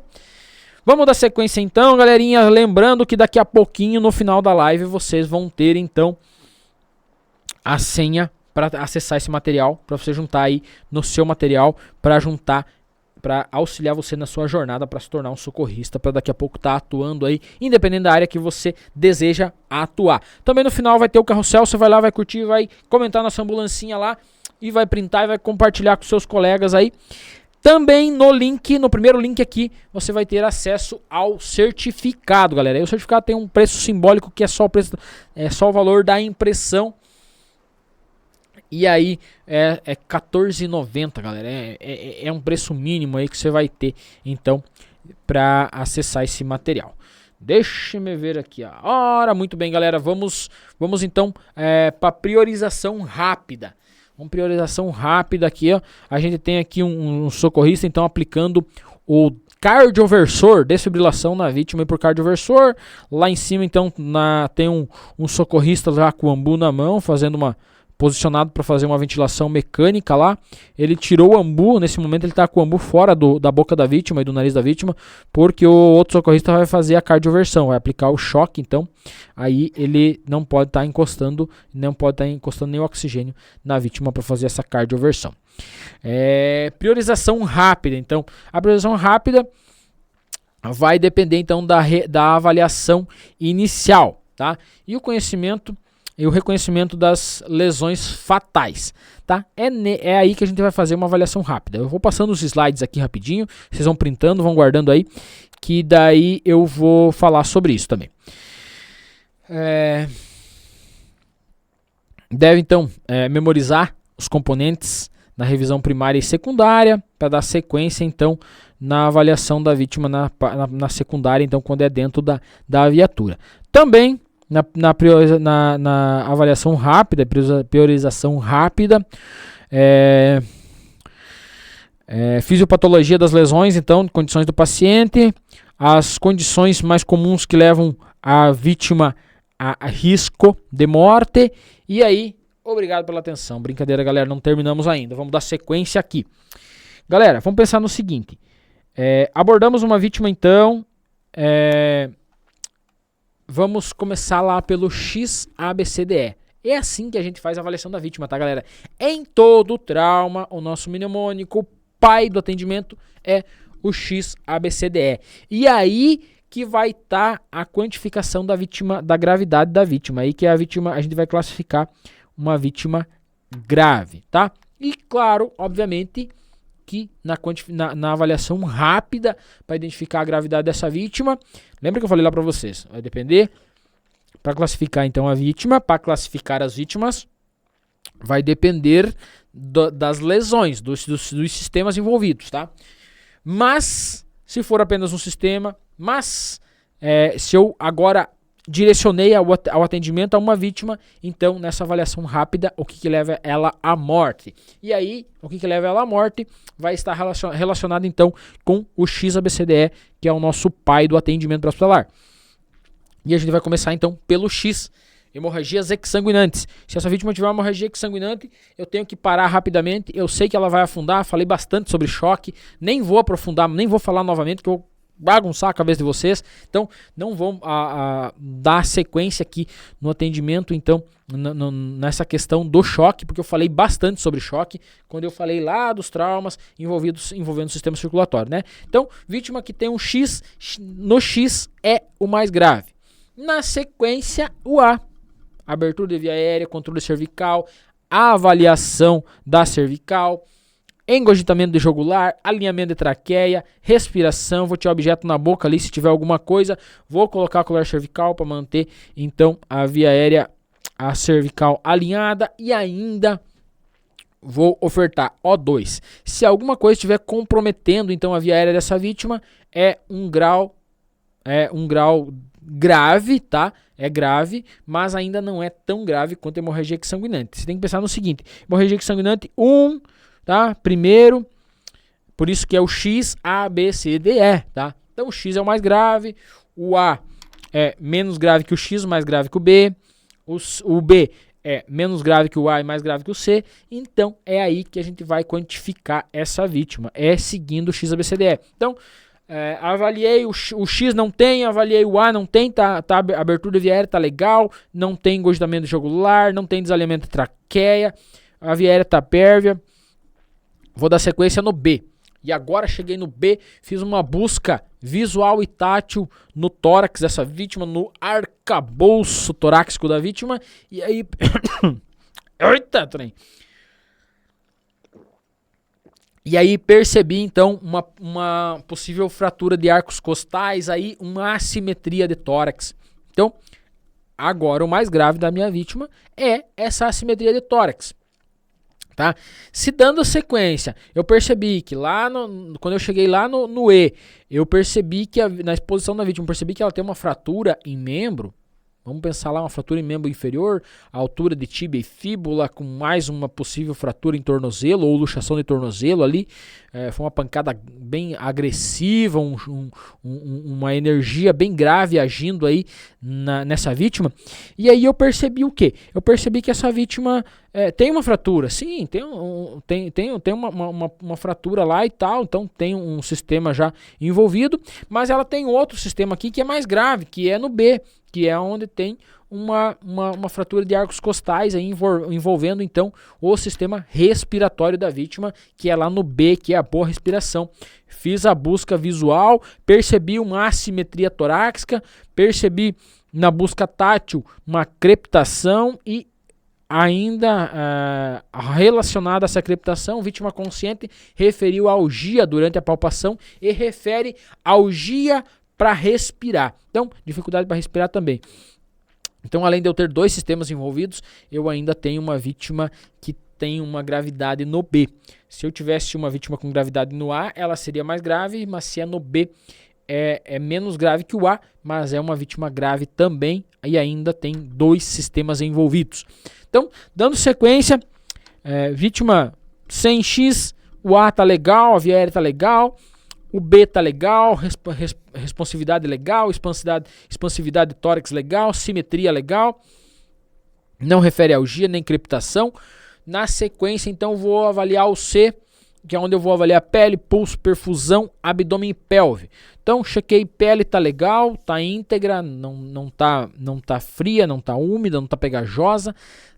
Speaker 1: Vamos dar sequência então, galerinha, lembrando que daqui a pouquinho, no final da live, vocês vão ter então a senha para acessar esse material, para você juntar aí no seu material, para auxiliar você na sua jornada para se tornar um socorrista, para daqui a pouco estar atuando aí, independente da área que você deseja atuar. Também no final vai ter o carrossel, você vai lá, vai curtir, vai comentar nossa ambulancinha lá e vai printar e vai compartilhar com seus colegas aí. Também no primeiro link aqui, você vai ter acesso ao certificado, galera. E o certificado tem um preço simbólico que é só o valor da impressão. E aí é R$14,90, galera. É um preço mínimo aí que você vai ter, então, para acessar esse material. Deixa-me ver aqui a hora. Muito bem, galera. Vamos então para priorização rápida. Uma priorização rápida aqui, ó. A gente tem aqui um socorrista, então, aplicando o cardioversor, desfibrilação na vítima por cardioversor. Lá em cima, então, tem um socorrista já com o ambu na mão, posicionado para fazer uma ventilação mecânica lá. Ele tirou o ambu, nesse momento ele está com o ambu fora da boca da vítima e do nariz da vítima, porque o outro socorrista vai fazer a cardioversão, vai aplicar o choque, então aí ele não pode estar encostando nem o oxigênio na vítima para fazer essa cardioversão. Priorização rápida, então a priorização rápida vai depender então da avaliação inicial, tá? E o conhecimento e o reconhecimento das lesões fatais, tá? É aí que a gente vai fazer uma avaliação rápida. Eu vou passando os slides aqui rapidinho, vocês vão printando, vão guardando aí, que daí eu vou falar sobre isso também. Deve então memorizar os componentes na revisão primária e secundária, para dar sequência então na avaliação da vítima na secundária, então quando é dentro da viatura. Também na avaliação rápida, priorização rápida, fisiopatologia das lesões, então, condições do paciente, as condições mais comuns que levam a vítima a risco de morte, e aí, obrigado pela atenção. Brincadeira, galera, não terminamos ainda, vamos dar sequência aqui. Galera, vamos pensar no seguinte, abordamos uma vítima então, vamos começar lá pelo XABCDE. É assim que a gente faz a avaliação da vítima, tá, galera? Em todo trauma, o nosso mnemônico, o pai do atendimento é o XABCDE. E aí que vai estar a quantificação da vítima, da gravidade da vítima. Aí que a gente vai classificar uma vítima grave, tá? E claro, obviamente, que na avaliação rápida para identificar a gravidade dessa vítima, lembra que eu falei lá para vocês, vai depender, para classificar então a vítima, para classificar as vítimas, vai depender das lesões, dos sistemas envolvidos, tá? Mas, se for apenas um sistema, se eu agora direcionei ao atendimento a uma vítima, então nessa avaliação rápida, o que leva ela à morte? E aí, o que leva ela à morte vai estar relacionado então com o XABCDE, que é o nosso pai do atendimento hospitalar. E a gente vai começar então pelo X, hemorragias exsanguinantes. Se essa vítima tiver uma hemorragia exsanguinante, eu tenho que parar rapidamente, eu sei que ela vai afundar, falei bastante sobre choque, nem vou aprofundar, nem vou falar novamente, que eu bagunçar a cabeça de vocês, então não vou dar sequência aqui no atendimento, então nessa questão do choque, porque eu falei bastante sobre choque quando eu falei lá dos traumas envolvendo o sistema circulatório, né? Então, vítima que tem um X, no X é o mais grave. Na sequência, o A, abertura de via aérea, controle cervical, avaliação da cervical, engurgitamento de jugular, alinhamento de traqueia, respiração, vou tirar objeto na boca ali se tiver alguma coisa, vou colocar a colar cervical para manter então a via aérea, a cervical alinhada, e ainda vou ofertar O2. Se alguma coisa estiver comprometendo então a via aérea dessa vítima, é um grau grave, tá? É grave, mas ainda não é tão grave quanto a hemorragia exsanguinante. Você tem que pensar no seguinte, hemorragia exsanguinante 1, tá? Primeiro, por isso que é o X, A, B, C, D, E, tá? Então o X é o mais grave, o A é menos grave que o X, mais grave que o B, o B é menos grave que o A e mais grave que o C, então é aí que a gente vai quantificar essa vítima, seguindo o X, A, B, C, D, E. Então, avaliei o X não tem, avaliei o A não tem, tá, a abertura via aérea tá legal, não tem engurgitamento jugular, não tem desalinhamento de traqueia, a via aérea tá pérvia. Vou dar sequência no B. E agora cheguei no B, fiz uma busca visual e tátil no tórax dessa vítima, no arcabouço torácico da vítima. E aí... Eita, trem! E aí percebi então uma possível fratura de arcos costais, aí uma assimetria de tórax. Então, agora o mais grave da minha vítima é essa assimetria de tórax. Tá? Se dando sequência, eu percebi que quando eu cheguei lá no E, eu percebi que na exposição da vítima, eu percebi que ela tem uma fratura em membro, Vamos pensar lá uma fratura em membro inferior, altura de tíbia e fíbula, com mais uma possível fratura em tornozelo ou luxação de tornozelo ali. Foi uma pancada bem agressiva, uma energia bem grave agindo aí nessa vítima. E aí eu percebi o quê? Eu percebi que essa vítima tem uma fratura. Sim, tem uma fratura lá e tal, então tem um sistema já envolvido, mas ela tem outro sistema aqui que é mais grave, que é no B, que é onde tem uma fratura de arcos costais aí envolvendo então o sistema respiratório da vítima, que é lá no B, que é a boa respiração. Fiz a busca visual, percebi uma assimetria torácica, percebi na busca tátil uma crepitação e ainda relacionada a essa crepitação, vítima consciente referiu algia durante a palpação e refere algia para respirar. Então, dificuldade para respirar também. Então, além de eu ter dois sistemas envolvidos, eu ainda tenho uma vítima que tem uma gravidade no B. Se eu tivesse uma vítima com gravidade no A, ela seria mais grave, mas se é no B, é menos grave que o A, mas é uma vítima grave também e ainda tem dois sistemas envolvidos. Então, dando sequência, vítima 100x, o A tá legal, a via aérea tá legal, o B tá legal, responsividade legal, expansividade tórax legal, simetria legal, não refere a algia nem crepitação. Na sequência, então, vou avaliar o C, que é onde eu vou avaliar pele, pulso, perfusão, abdômen e pelve. Então, chequei pele, tá legal, tá íntegra, não tá fria, não tá úmida, não tá pegajosa,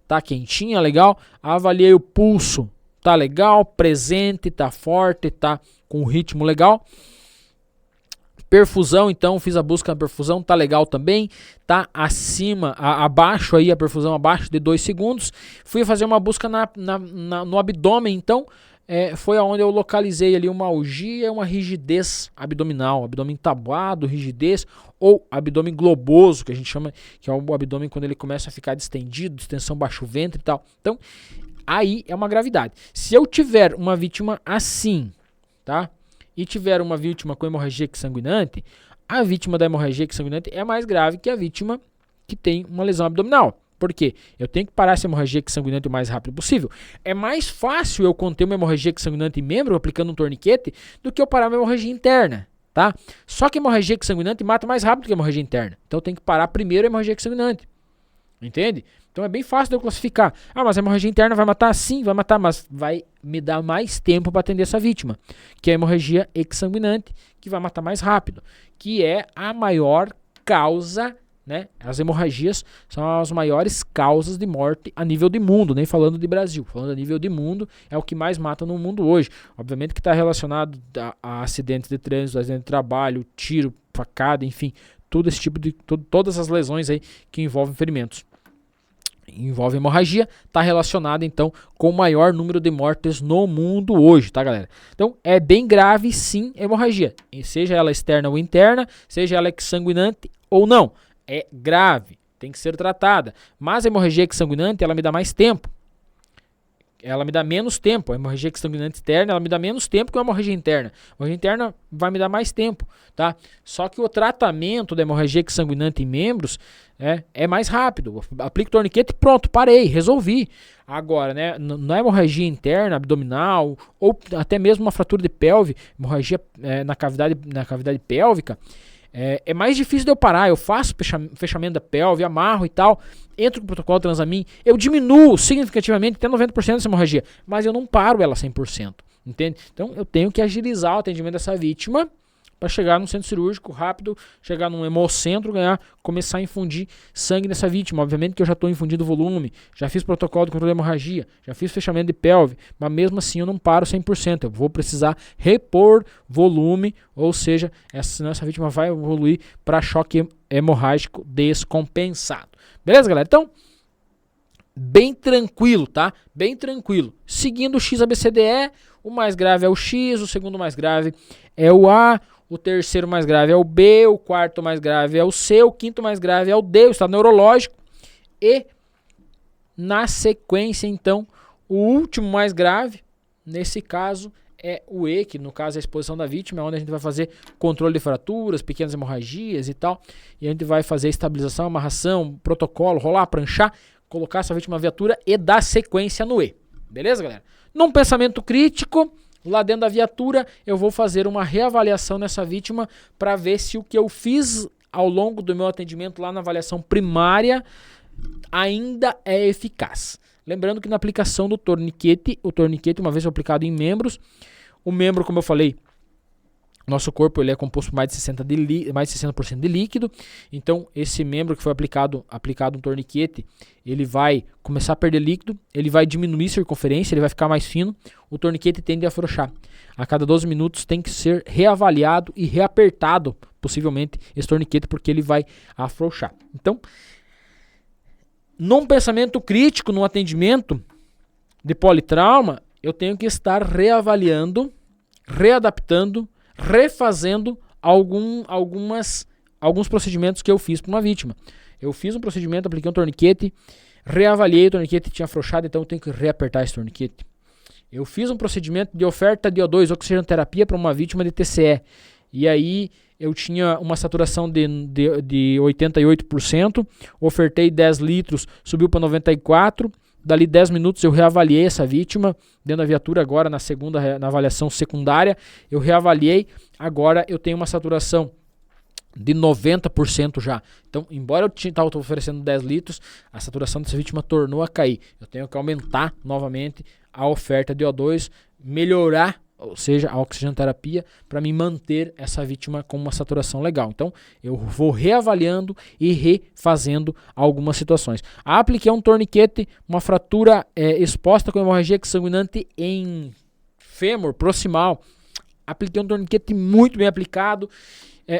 Speaker 1: tá quentinha, legal. Avaliei o pulso, tá legal, presente, tá forte, tá com ritmo legal. Perfusão, então, fiz a busca na perfusão, tá legal também, tá abaixo aí, a perfusão abaixo de 2 segundos. Fui fazer uma busca no abdômen, então, foi onde eu localizei ali uma algia, uma rigidez abdominal, abdômen tabuado, rigidez, ou abdômen globoso, que a gente chama, que é o abdômen quando ele começa a ficar distendido, distensão baixo ventre e tal. Então, aí é uma gravidade. Se eu tiver uma vítima assim, tá? E tiver uma vítima com hemorragia exsanguinante, a vítima da hemorragia exsanguinante é mais grave que a vítima que tem uma lesão abdominal. Por quê? Eu tenho que parar essa hemorragia exsanguinante o mais rápido possível. É mais fácil eu conter uma hemorragia exsanguinante em membro aplicando um torniquete do que eu parar uma hemorragia interna, tá? Só que a hemorragia exsanguinante mata mais rápido que a hemorragia interna. Então eu tenho que parar primeiro a hemorragia exsanguinante. Entende? Então é bem fácil de eu classificar. Ah, mas a hemorragia interna vai matar? Sim, vai matar, mas vai me dar mais tempo para atender essa vítima, que é a hemorragia exsanguinante, que vai matar mais rápido, que é a maior causa, né? As hemorragias são as maiores causas de morte a nível de mundo, nem falando de Brasil, falando a nível de mundo, é o que mais mata no mundo hoje. Obviamente que está relacionado a acidentes de trânsito, acidente de trabalho, tiro, facada, enfim, todo esse tipo de todas as lesões aí que envolvem ferimentos. Envolve hemorragia, está relacionado então com o maior número de mortes no mundo hoje, tá, galera? Então é bem grave sim a hemorragia, seja ela externa ou interna, seja ela exsanguinante ou não, é grave, tem que ser tratada. Mas a hemorragia exsanguinante, ela me dá mais tempo, ela me dá menos tempo. A hemorragia exsanguinante externa, ela me dá menos tempo que a hemorragia interna. A hemorragia interna vai me dar mais tempo, tá? Só que o tratamento da hemorragia exsanguinante em membros é mais rápido. Aplico torniquete, pronto, parei, resolvi. Agora, né, na hemorragia interna, abdominal, ou até mesmo uma fratura de pelve, hemorragia na cavidade pélvica, é mais difícil de eu parar. Eu faço fechamento da pelve, amarro e tal, entro com o protocolo Transamin, eu diminuo significativamente até 90% dessa hemorragia, mas eu não paro ela 100%, entende? Então eu tenho que agilizar o atendimento dessa vítima para chegar num centro cirúrgico rápido, chegar num hemocentro, começar a infundir sangue nessa vítima. Obviamente que eu já estou infundindo volume, já fiz protocolo de controle de hemorragia, já fiz fechamento de pelve, mas mesmo assim eu não paro 100%, eu vou precisar repor volume, ou seja, senão essa vítima vai evoluir para choque hemorrágico descompensado. Beleza, galera? Então, bem tranquilo, tá? Bem tranquilo. Seguindo o XABCDE, o mais grave é o X, o segundo mais grave é o A, o terceiro mais grave é o B, o quarto mais grave é o C, o quinto mais grave é o D, o estado neurológico. E, na sequência, então, o último mais grave, nesse caso, é o E, que no caso é a exposição da vítima, onde a gente vai fazer controle de fraturas, pequenas hemorragias e tal. E a gente vai fazer estabilização, amarração, protocolo, rolar, pranchar, colocar essa vítima na viatura e dar sequência no E. Beleza, galera? Num pensamento crítico, lá dentro da viatura, eu vou fazer uma reavaliação nessa vítima para ver se o que eu fiz ao longo do meu atendimento lá na avaliação primária ainda é eficaz. Lembrando que na aplicação do torniquete, o torniquete, uma vez aplicado em membros, o membro, como eu falei, nosso corpo ele é composto por mais de 60% de líquido. Então, esse membro que foi aplicado um torniquete, ele vai começar a perder líquido, ele vai diminuir circunferência, ele vai ficar mais fino, o torniquete tende a afrouxar. A cada 12 minutos tem que ser reavaliado e reapertado, possivelmente, esse torniquete, porque ele vai afrouxar. Então, num pensamento crítico, num atendimento de politrauma, eu tenho que estar reavaliando, readaptando, refazendo alguns procedimentos que eu fiz para uma vítima. Eu fiz um procedimento, apliquei um torniquete, reavaliei, o torniquete tinha afrouxado, então eu tenho que reapertar esse torniquete. Eu fiz um procedimento de oferta de O2, oxigenoterapia, para uma vítima de TCE. E aí eu tinha uma saturação de 88%, ofertei 10 litros, subiu para 94%. Dali 10 minutos eu reavaliei essa vítima dentro da viatura, agora na avaliação secundária, eu reavaliei, agora eu tenho uma saturação de 90% já. Então, embora eu estava oferecendo 10 litros, a saturação dessa vítima tornou a cair. Eu tenho que aumentar novamente a oferta de O2, melhorar, ou seja, a oxigenoterapia, para me manter essa vítima com uma saturação legal. Então, eu vou reavaliando e refazendo algumas situações. Apliquei um torniquete, uma fratura exposta com hemorragia exsanguinante em fêmur proximal. Apliquei um torniquete muito bem aplicado,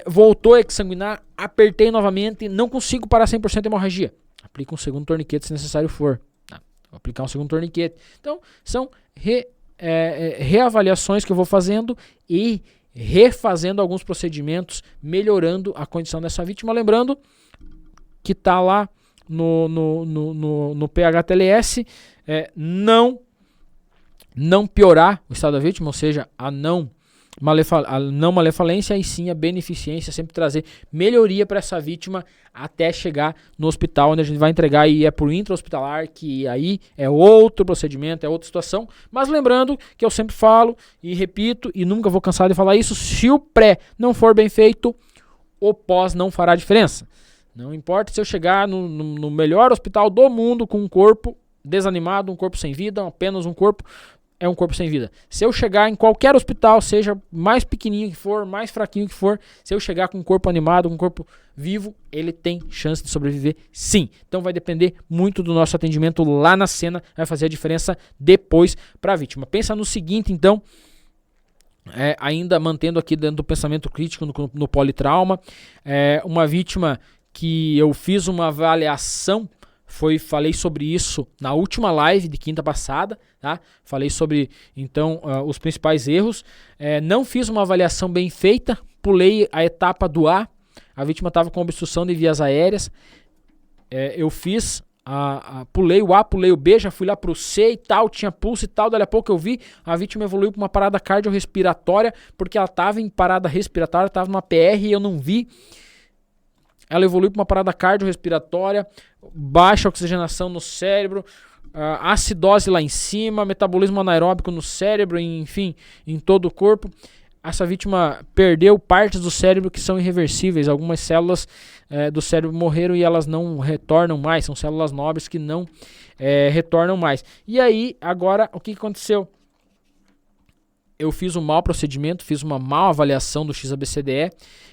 Speaker 1: voltou a exsanguinar, apertei novamente, não consigo parar 100% de hemorragia. Aplico um segundo torniquete se necessário for. Vou aplicar um segundo torniquete. Então, são reavaliações que eu vou fazendo e refazendo alguns procedimentos, melhorando a condição dessa vítima. Lembrando que está lá no PHTLS, não piorar o estado da vítima, ou seja, a não malefalência, e sim a beneficência, sempre trazer melhoria para essa vítima até chegar no hospital, onde a gente vai entregar e é para o intra-hospitalar, que aí é outro procedimento, é outra situação. Mas lembrando que eu sempre falo e repito, e nunca vou cansar de falar isso, se o pré não for bem feito, o pós não fará diferença. Não importa se eu chegar no melhor hospital do mundo com um corpo desanimado, um corpo sem vida, apenas um corpo, é um corpo sem vida. Se eu chegar em qualquer hospital, seja mais pequenininho que for, mais fraquinho que for, se eu chegar com um corpo animado, com um corpo vivo, ele tem chance de sobreviver, sim. Então vai depender muito do nosso atendimento lá na cena, vai fazer a diferença depois para a vítima. Pensa no seguinte, então, ainda mantendo aqui dentro do pensamento crítico no politrauma, uma vítima que eu fiz uma avaliação, falei sobre isso na última live de quinta passada, tá? Falei sobre, então, os principais erros. Não fiz uma avaliação bem feita, pulei a etapa do A, a vítima estava com obstrução de vias aéreas. Eu fiz, pulei o A, pulei o B, já fui lá pro C e tal, tinha pulso e tal, dali a pouco eu vi, a vítima evoluiu para uma parada cardiorrespiratória, porque ela estava em parada respiratória, estava numa PR e eu não vi. Ela evoluiu para uma parada cardiorrespiratória, baixa oxigenação no cérebro, acidose lá em cima, metabolismo anaeróbico no cérebro, enfim, em todo o corpo. Essa vítima perdeu partes do cérebro que são irreversíveis. Algumas células do cérebro morreram e elas não retornam mais. São células nobres que não retornam mais. E aí, agora, o que aconteceu? Eu fiz um mau procedimento, fiz uma má avaliação do XABCDE.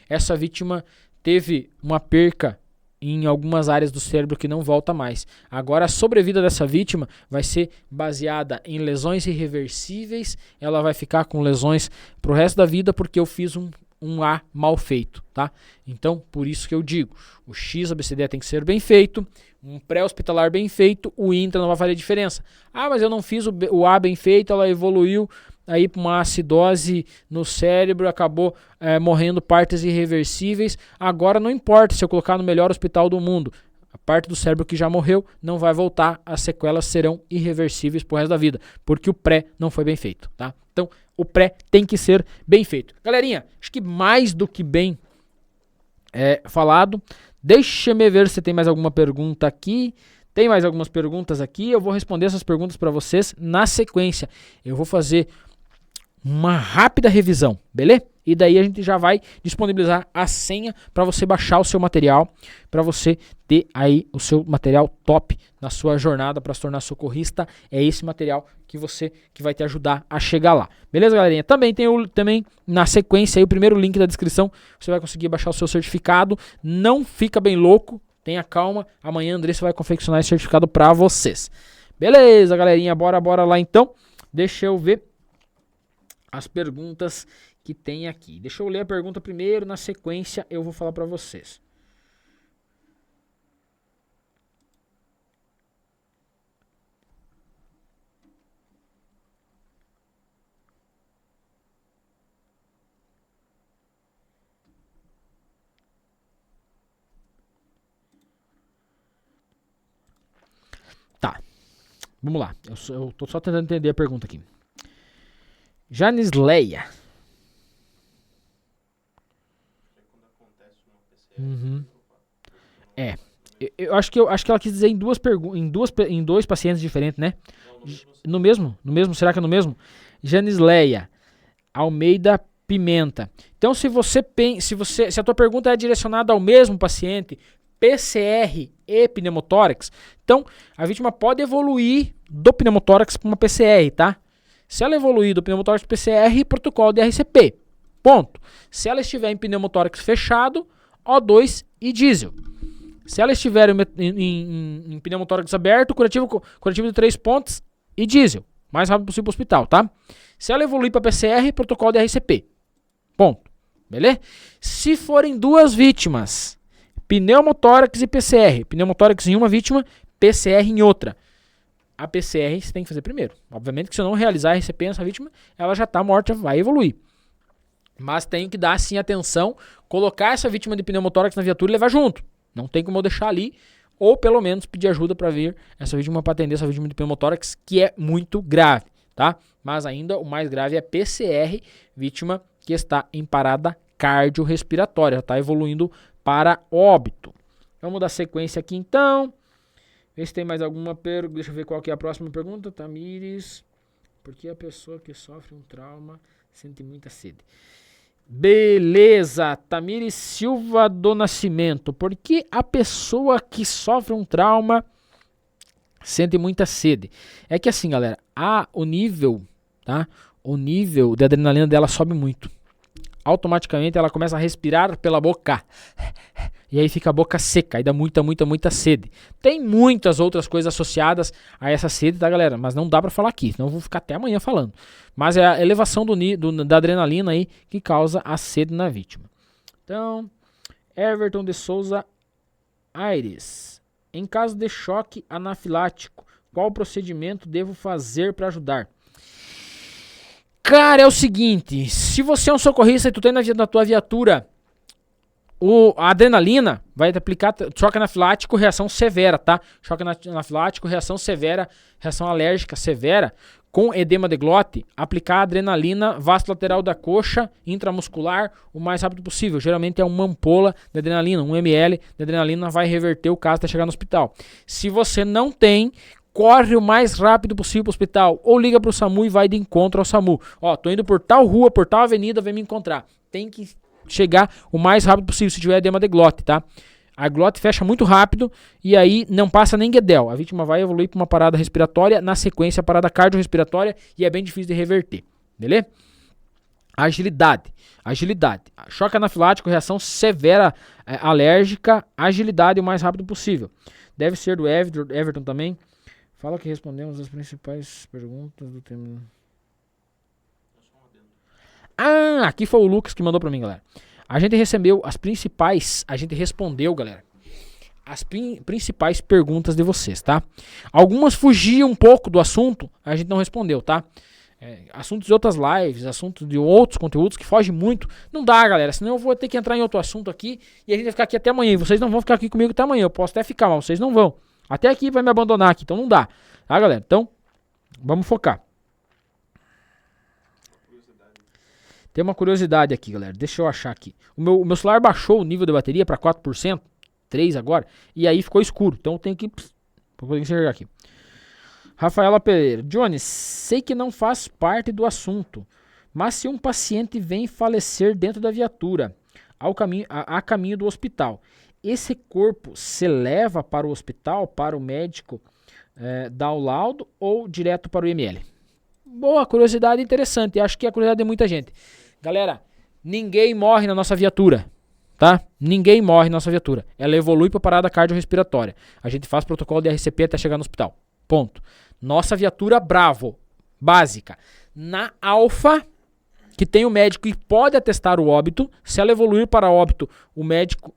Speaker 1: Essa vítima teve uma perca em algumas áreas do cérebro que não volta mais. Agora a sobrevida dessa vítima vai ser baseada em lesões irreversíveis. Ela vai ficar com lesões para o resto da vida porque eu fiz um A mal feito, tá? Então, por isso que eu digo, o XABCD tem que ser bem feito, um pré-hospitalar bem feito, o intra não vai fazer diferença. Ah, mas eu não fiz o A bem feito, ela evoluiu aí para uma acidose no cérebro, acabou morrendo partes irreversíveis. Agora não importa se eu colocar no melhor hospital do mundo, a parte do cérebro que já morreu não vai voltar, as sequelas serão irreversíveis pro resto da vida, porque o pré não foi bem feito, tá? Então, o pré tem que ser bem feito. Galerinha, acho que mais do que bem falado. Deixa-me ver se tem mais alguma pergunta aqui. Tem mais algumas perguntas aqui. Eu vou responder essas perguntas para vocês na sequência. Eu vou fazer uma rápida revisão, beleza? E daí a gente já vai disponibilizar a senha para você baixar o seu material, para você ter aí o seu material top na sua jornada para se tornar socorrista. É esse material que vai te ajudar a chegar lá. Beleza, galerinha? Também tem também na sequência aí o primeiro link da descrição, você vai conseguir baixar o seu certificado. Não fica bem louco, tenha calma. Amanhã a Andressa vai confeccionar esse certificado para vocês. Beleza, galerinha? Bora lá então. Deixa eu ver as perguntas que tem aqui. Deixa eu ler a pergunta primeiro, na sequência eu vou falar para vocês. Tá, vamos lá. Eu tô só tentando entender a pergunta aqui. Janisleia. Eu acho que ela quis dizer em dois pacientes diferentes, né? No mesmo? Será que é no mesmo? Janisleia Almeida Pimenta. Então, se a tua pergunta é direcionada ao mesmo paciente, PCR e pneumotórax, então a vítima pode evoluir do pneumotórax para uma PCR, tá? Se ela evoluir do pneumotórax para PCR, protocolo de RCP. Ponto. Se ela estiver em pneumotórax fechado, O2 e diesel. Se ela estiver em pneumotórax aberto, curativo de 3 pontos e diesel. Mais rápido possível para o hospital, tá? Se ela evoluir para PCR, protocolo de RCP. Ponto. Beleza? Se forem duas vítimas, pneumotórax e PCR. Pneumotórax em uma vítima, PCR em outra. A PCR você tem que fazer primeiro. Obviamente que se eu não realizar a RCP nessa vítima, ela já está morta, vai evoluir. Mas tenho que dar sim atenção, colocar essa vítima de pneumotórax na viatura e levar junto. Não tem como eu deixar ali, ou pelo menos pedir ajuda para vir essa vítima para atender essa vítima de pneumotórax, que é muito grave, tá? Mas ainda o mais grave é PCR, vítima que está em parada cardiorrespiratória, está evoluindo para óbito. Vamos dar sequência aqui então. Vê se tem mais alguma pergunta. Deixa eu ver qual que é a próxima pergunta. Tamires, por que a pessoa que sofre um trauma sente muita sede? Beleza, Tamires Silva do Nascimento. Por que a pessoa que sofre um trauma sente muita sede? É que assim, galera, o nível de adrenalina dela sobe muito. Automaticamente ela começa a respirar pela boca. E aí fica a boca seca, aí dá muita sede. Tem muitas outras coisas associadas a essa sede, tá, galera? Mas não dá pra falar aqui, senão eu vou ficar até amanhã falando. Mas é a elevação da adrenalina aí que causa a sede na vítima. Então, Everton de Souza Aires. Em caso de choque anafilático, qual procedimento devo fazer para ajudar? Cara, é o seguinte, se você é um socorrista e tu tem na tua viatura a adrenalina, vai te aplicar choque anafilático, reação severa, tá? Choque anafilático, reação severa, reação alérgica severa, com edema de glote, aplicar adrenalina vasculateral da coxa intramuscular o mais rápido possível. Geralmente é uma ampola de adrenalina, 1 ml de adrenalina vai reverter o caso até chegar no hospital. Se você não tem, corre o mais rápido possível para o hospital, ou liga para o SAMU e vai de encontro ao SAMU. Ó, tô indo por tal rua, por tal avenida, vem me encontrar. Tem que chegar o mais rápido possível se tiver edema de glote, tá? A glote fecha muito rápido e aí não passa nem guedel. A vítima vai evoluir para uma parada respiratória, na sequência a parada cardiorrespiratória e é bem difícil de reverter, beleza? Agilidade. Choque anafilático, reação severa alérgica, agilidade o mais rápido possível. Deve ser do Everton também. Fala que respondemos as principais perguntas do tema. Aqui foi o Lucas que mandou pra mim, galera. A gente respondeu, galera, as principais perguntas de vocês, tá? Algumas fugiam um pouco do assunto, a gente não respondeu, tá? Assuntos de outras lives, assuntos de outros conteúdos que fogem muito. Não dá, galera, senão eu vou ter que entrar em outro assunto aqui e a gente vai ficar aqui até amanhã. E vocês não vão ficar aqui comigo até amanhã. Eu posso até ficar, mas vocês não vão. Até aqui vai me abandonar aqui, então não dá. Tá, galera? Então, vamos focar. Tem uma curiosidade aqui, galera. Deixa eu achar aqui. O meu celular baixou o nível de bateria para 4%, 3 agora, e aí ficou escuro. Então eu tenho que poder enxergar aqui. Rafaela Pereira. Johnny, sei que não faz parte do assunto, mas se um paciente vem falecer dentro da viatura, a caminho do hospital, esse corpo se leva para o hospital, para o médico dar o laudo ou direto para o IML? Boa, curiosidade interessante. Acho que é a curiosidade de muita gente. Galera, ninguém morre na nossa viatura, tá? Ninguém morre na nossa viatura. Ela evolui para parada cardiorrespiratória. A gente faz protocolo de RCP até chegar no hospital. Ponto. Nossa viatura Bravo, básica. Na Alfa, que tem o médico e pode atestar o óbito, se ela evoluir para óbito, o médico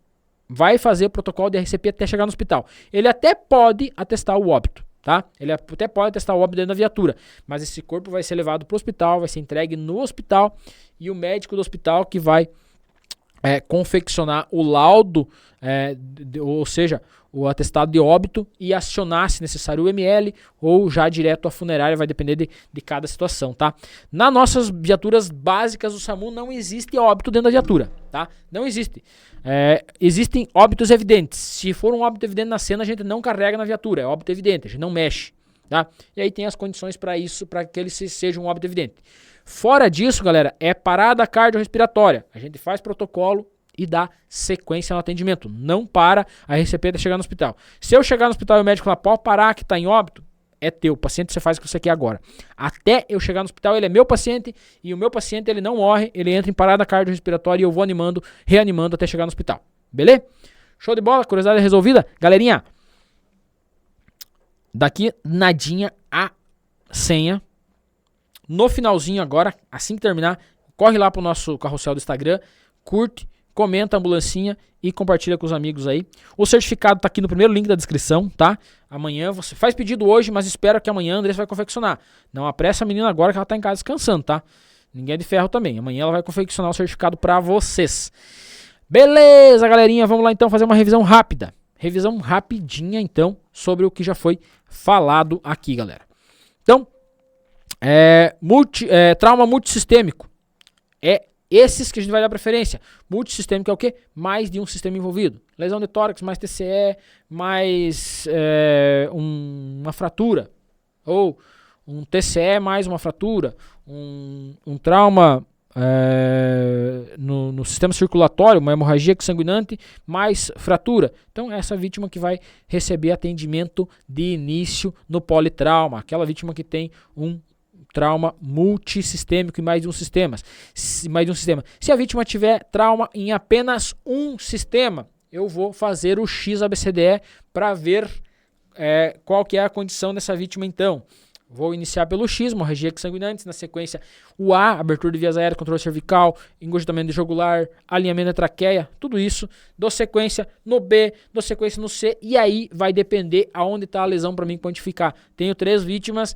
Speaker 1: vai fazer o protocolo de RCP até chegar no hospital. Ele até pode atestar o óbito, tá? Ele até pode atestar o óbito dentro da viatura, mas esse corpo vai ser levado para o hospital, vai ser entregue no hospital e o médico do hospital que vai confeccionar o laudo, ou seja, o atestado de óbito e acionar, se necessário, o ML ou já direto à funerária, vai depender de cada situação, tá? Nas nossas viaturas básicas do SAMU não existe óbito dentro da viatura, tá? Não existe. Existem óbitos evidentes. Se for um óbito evidente na cena, a gente não carrega na viatura, é óbito evidente, a gente não mexe, tá? E aí tem as condições para isso, para que ele seja um óbito evidente. Fora disso, galera, é parada cardiorrespiratória. A gente faz protocolo e dá sequência no atendimento. Não para a RCP até chegar no hospital. Se eu chegar no hospital e o médico falar, pode parar que está em óbito, é teu. O paciente você faz o que você quer agora. Até eu chegar no hospital, ele é meu paciente e o meu paciente ele não morre, ele entra em parada cardiorrespiratória e eu vou animando, reanimando até chegar no hospital. Beleza? Show de bola? Curiosidade resolvida? Galerinha, daqui nadinha a senha. No finalzinho agora, assim que terminar, corre lá pro nosso carrossel do Instagram, curte, comenta a ambulancinha e compartilha com os amigos aí. O certificado tá aqui no primeiro link da descrição, tá? Amanhã você faz pedido hoje, mas espera que amanhã a Andressa vai confeccionar. Não apressa a menina agora que ela tá em casa descansando, tá? Ninguém é de ferro também. Amanhã ela vai confeccionar o certificado pra vocês. Beleza, galerinha, vamos lá então fazer uma revisão rápida. Revisão rapidinha então sobre o que já foi falado aqui, galera. Então, trauma multissistêmico. Esses que a gente vai dar preferência. Multissistêmico é o quê? Mais de um sistema envolvido. Lesão de tórax, mais TCE, mais uma fratura. Ou um TCE mais uma fratura. Um trauma no sistema circulatório, uma hemorragia sanguinante, mais fratura. Então, essa vítima que vai receber atendimento de início no politrauma. Aquela vítima que tem um trauma multissistêmico em mais de um sistema. Se a vítima tiver trauma em apenas um sistema, eu vou fazer o XABCDE para ver qual que é a condição dessa vítima então. Vou iniciar pelo X, hemorragia sanguinante, na sequência o A, abertura de vias aéreas, controle cervical, engurgitamento de jugular, alinhamento da traqueia, tudo isso. Dou sequência no B, dou sequência no C, e aí vai depender aonde está a lesão para mim quantificar. Tenho 3 vítimas,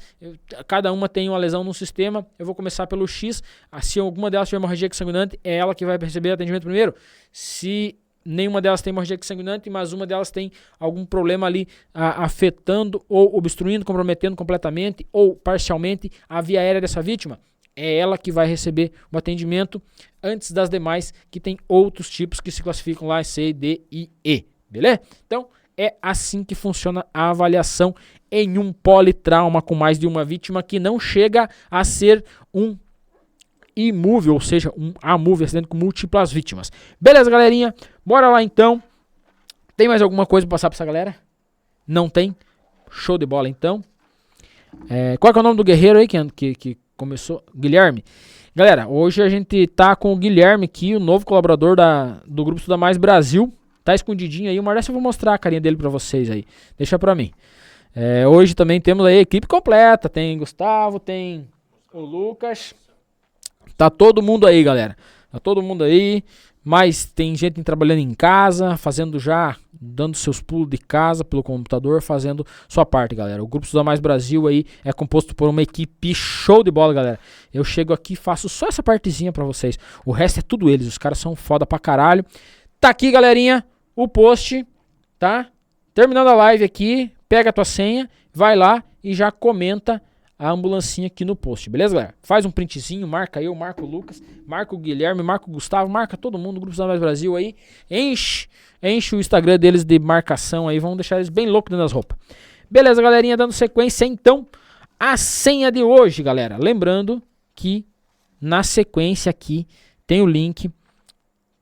Speaker 1: cada uma tem uma lesão no sistema, eu vou começar pelo X. Se alguma delas tiver hemorragia sanguinante, é ela que vai receber atendimento primeiro. Se nenhuma delas tem hemorragia sanguinante, mas uma delas tem algum problema ali afetando ou obstruindo, comprometendo completamente ou parcialmente a via aérea dessa vítima, é ela que vai receber o atendimento antes das demais, que tem outros tipos que se classificam lá C, D e E. Beleza? Então, é assim que funciona a avaliação em um politrauma com mais de uma vítima, que não chega a ser um IMUV, ou seja, um AMUV, acidente com múltiplas vítimas. Beleza, galerinha? Bora lá então. Tem mais alguma coisa pra passar pra essa galera? Não tem? Show de bola então. Qual que é o nome do guerreiro aí que começou? Guilherme. Galera, hoje a gente tá com o Guilherme aqui, o novo colaborador do Grupo Estuda Mais Brasil. Tá escondidinho aí, mas eu vou mostrar a carinha dele pra vocês aí. Deixa pra mim. Hoje também temos aí a equipe completa. Tem Gustavo, tem o Lucas. Tá todo mundo aí, galera. Tá todo mundo aí. Mas tem gente trabalhando em casa, dando seus pulos de casa pelo computador, fazendo sua parte, galera. O Grupo Estuda Mais Brasil aí é composto por uma equipe show de bola, galera. Eu chego aqui e faço só essa partezinha pra vocês. O resto é tudo eles. Os caras são foda pra caralho. Tá aqui, galerinha, o post, tá? Terminando a live aqui, pega a tua senha, vai lá e já comenta a ambulancinha aqui no post, beleza, galera? Faz um printzinho, marca eu, marca o Lucas, marca o Guilherme, marca o Gustavo, marca todo mundo, Grupos da Mais Brasil aí, enche o Instagram deles de marcação aí, vamos deixar eles bem loucos dentro das roupas. Beleza, galerinha, dando sequência então, a senha de hoje, galera. Lembrando que na sequência aqui tem o link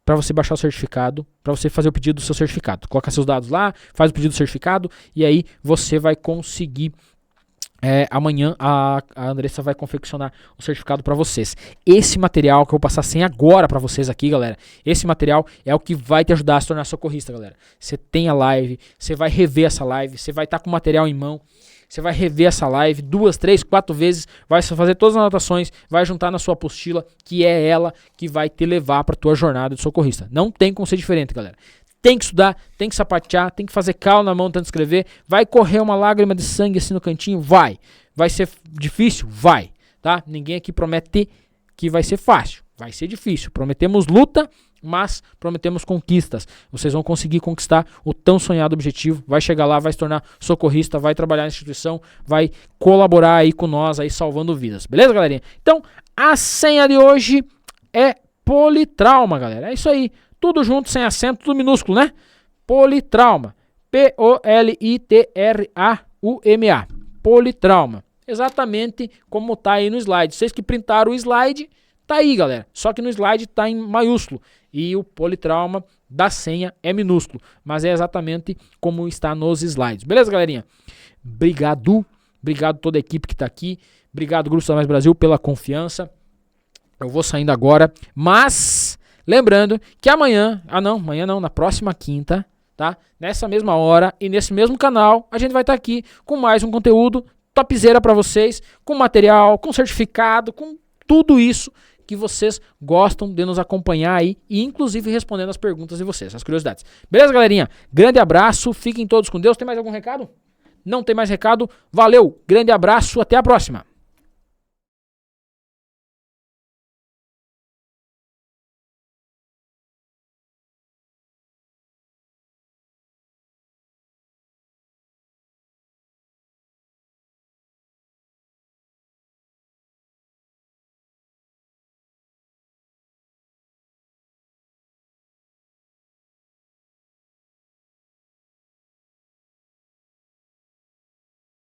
Speaker 1: para você baixar o certificado, para você fazer o pedido do seu certificado. Coloca seus dados lá, faz o pedido do certificado e aí você vai conseguir. Amanhã a Andressa vai confeccionar o certificado para vocês. Esse material que eu vou passar sem agora para vocês aqui, galera. Esse material é o que vai te ajudar a se tornar socorrista, galera. Você tem a live, você vai rever essa live, você vai estar com o material em mão. Você vai rever essa live 2, 3, 4 vezes, vai fazer todas as anotações, vai juntar na sua apostila, que é ela que vai te levar para a tua jornada de socorrista. Não tem como ser diferente, galera. Tem que estudar, tem que sapatear, tem que fazer calo na mão tanto escrever. Vai correr uma lágrima de sangue assim no cantinho? Vai. Vai ser difícil? Vai. Tá? Ninguém aqui promete que vai ser fácil. Vai ser difícil. Prometemos luta, mas prometemos conquistas. Vocês vão conseguir conquistar o tão sonhado objetivo. Vai chegar lá, vai se tornar socorrista, vai trabalhar na instituição, vai colaborar aí com nós, aí salvando vidas. Beleza, galerinha? Então, a senha de hoje é Politrauma, galera. É isso aí. Tudo junto, sem acento, tudo minúsculo, né? Politrauma. Politrauma. Politrauma. Exatamente como tá aí no slide. Vocês que printaram o slide, tá aí, galera. Só que no slide tá em maiúsculo. E o politrauma da senha é minúsculo. Mas é exatamente como está nos slides. Beleza, galerinha? Obrigado. Obrigado a toda a equipe que tá aqui. Obrigado, Grupos da Mais Brasil, pela confiança. Eu vou saindo agora. Mas, lembrando que amanhã não, na próxima quinta, tá? Nessa mesma hora e nesse mesmo canal, a gente vai estar aqui com mais um conteúdo topzera para vocês. Com material, com certificado, com tudo isso que vocês gostam de nos acompanhar aí e inclusive respondendo as perguntas de vocês, as curiosidades. Beleza, galerinha? Grande abraço, fiquem todos com Deus. Tem mais algum recado? Não tem mais recado? Valeu, grande abraço, até a próxima.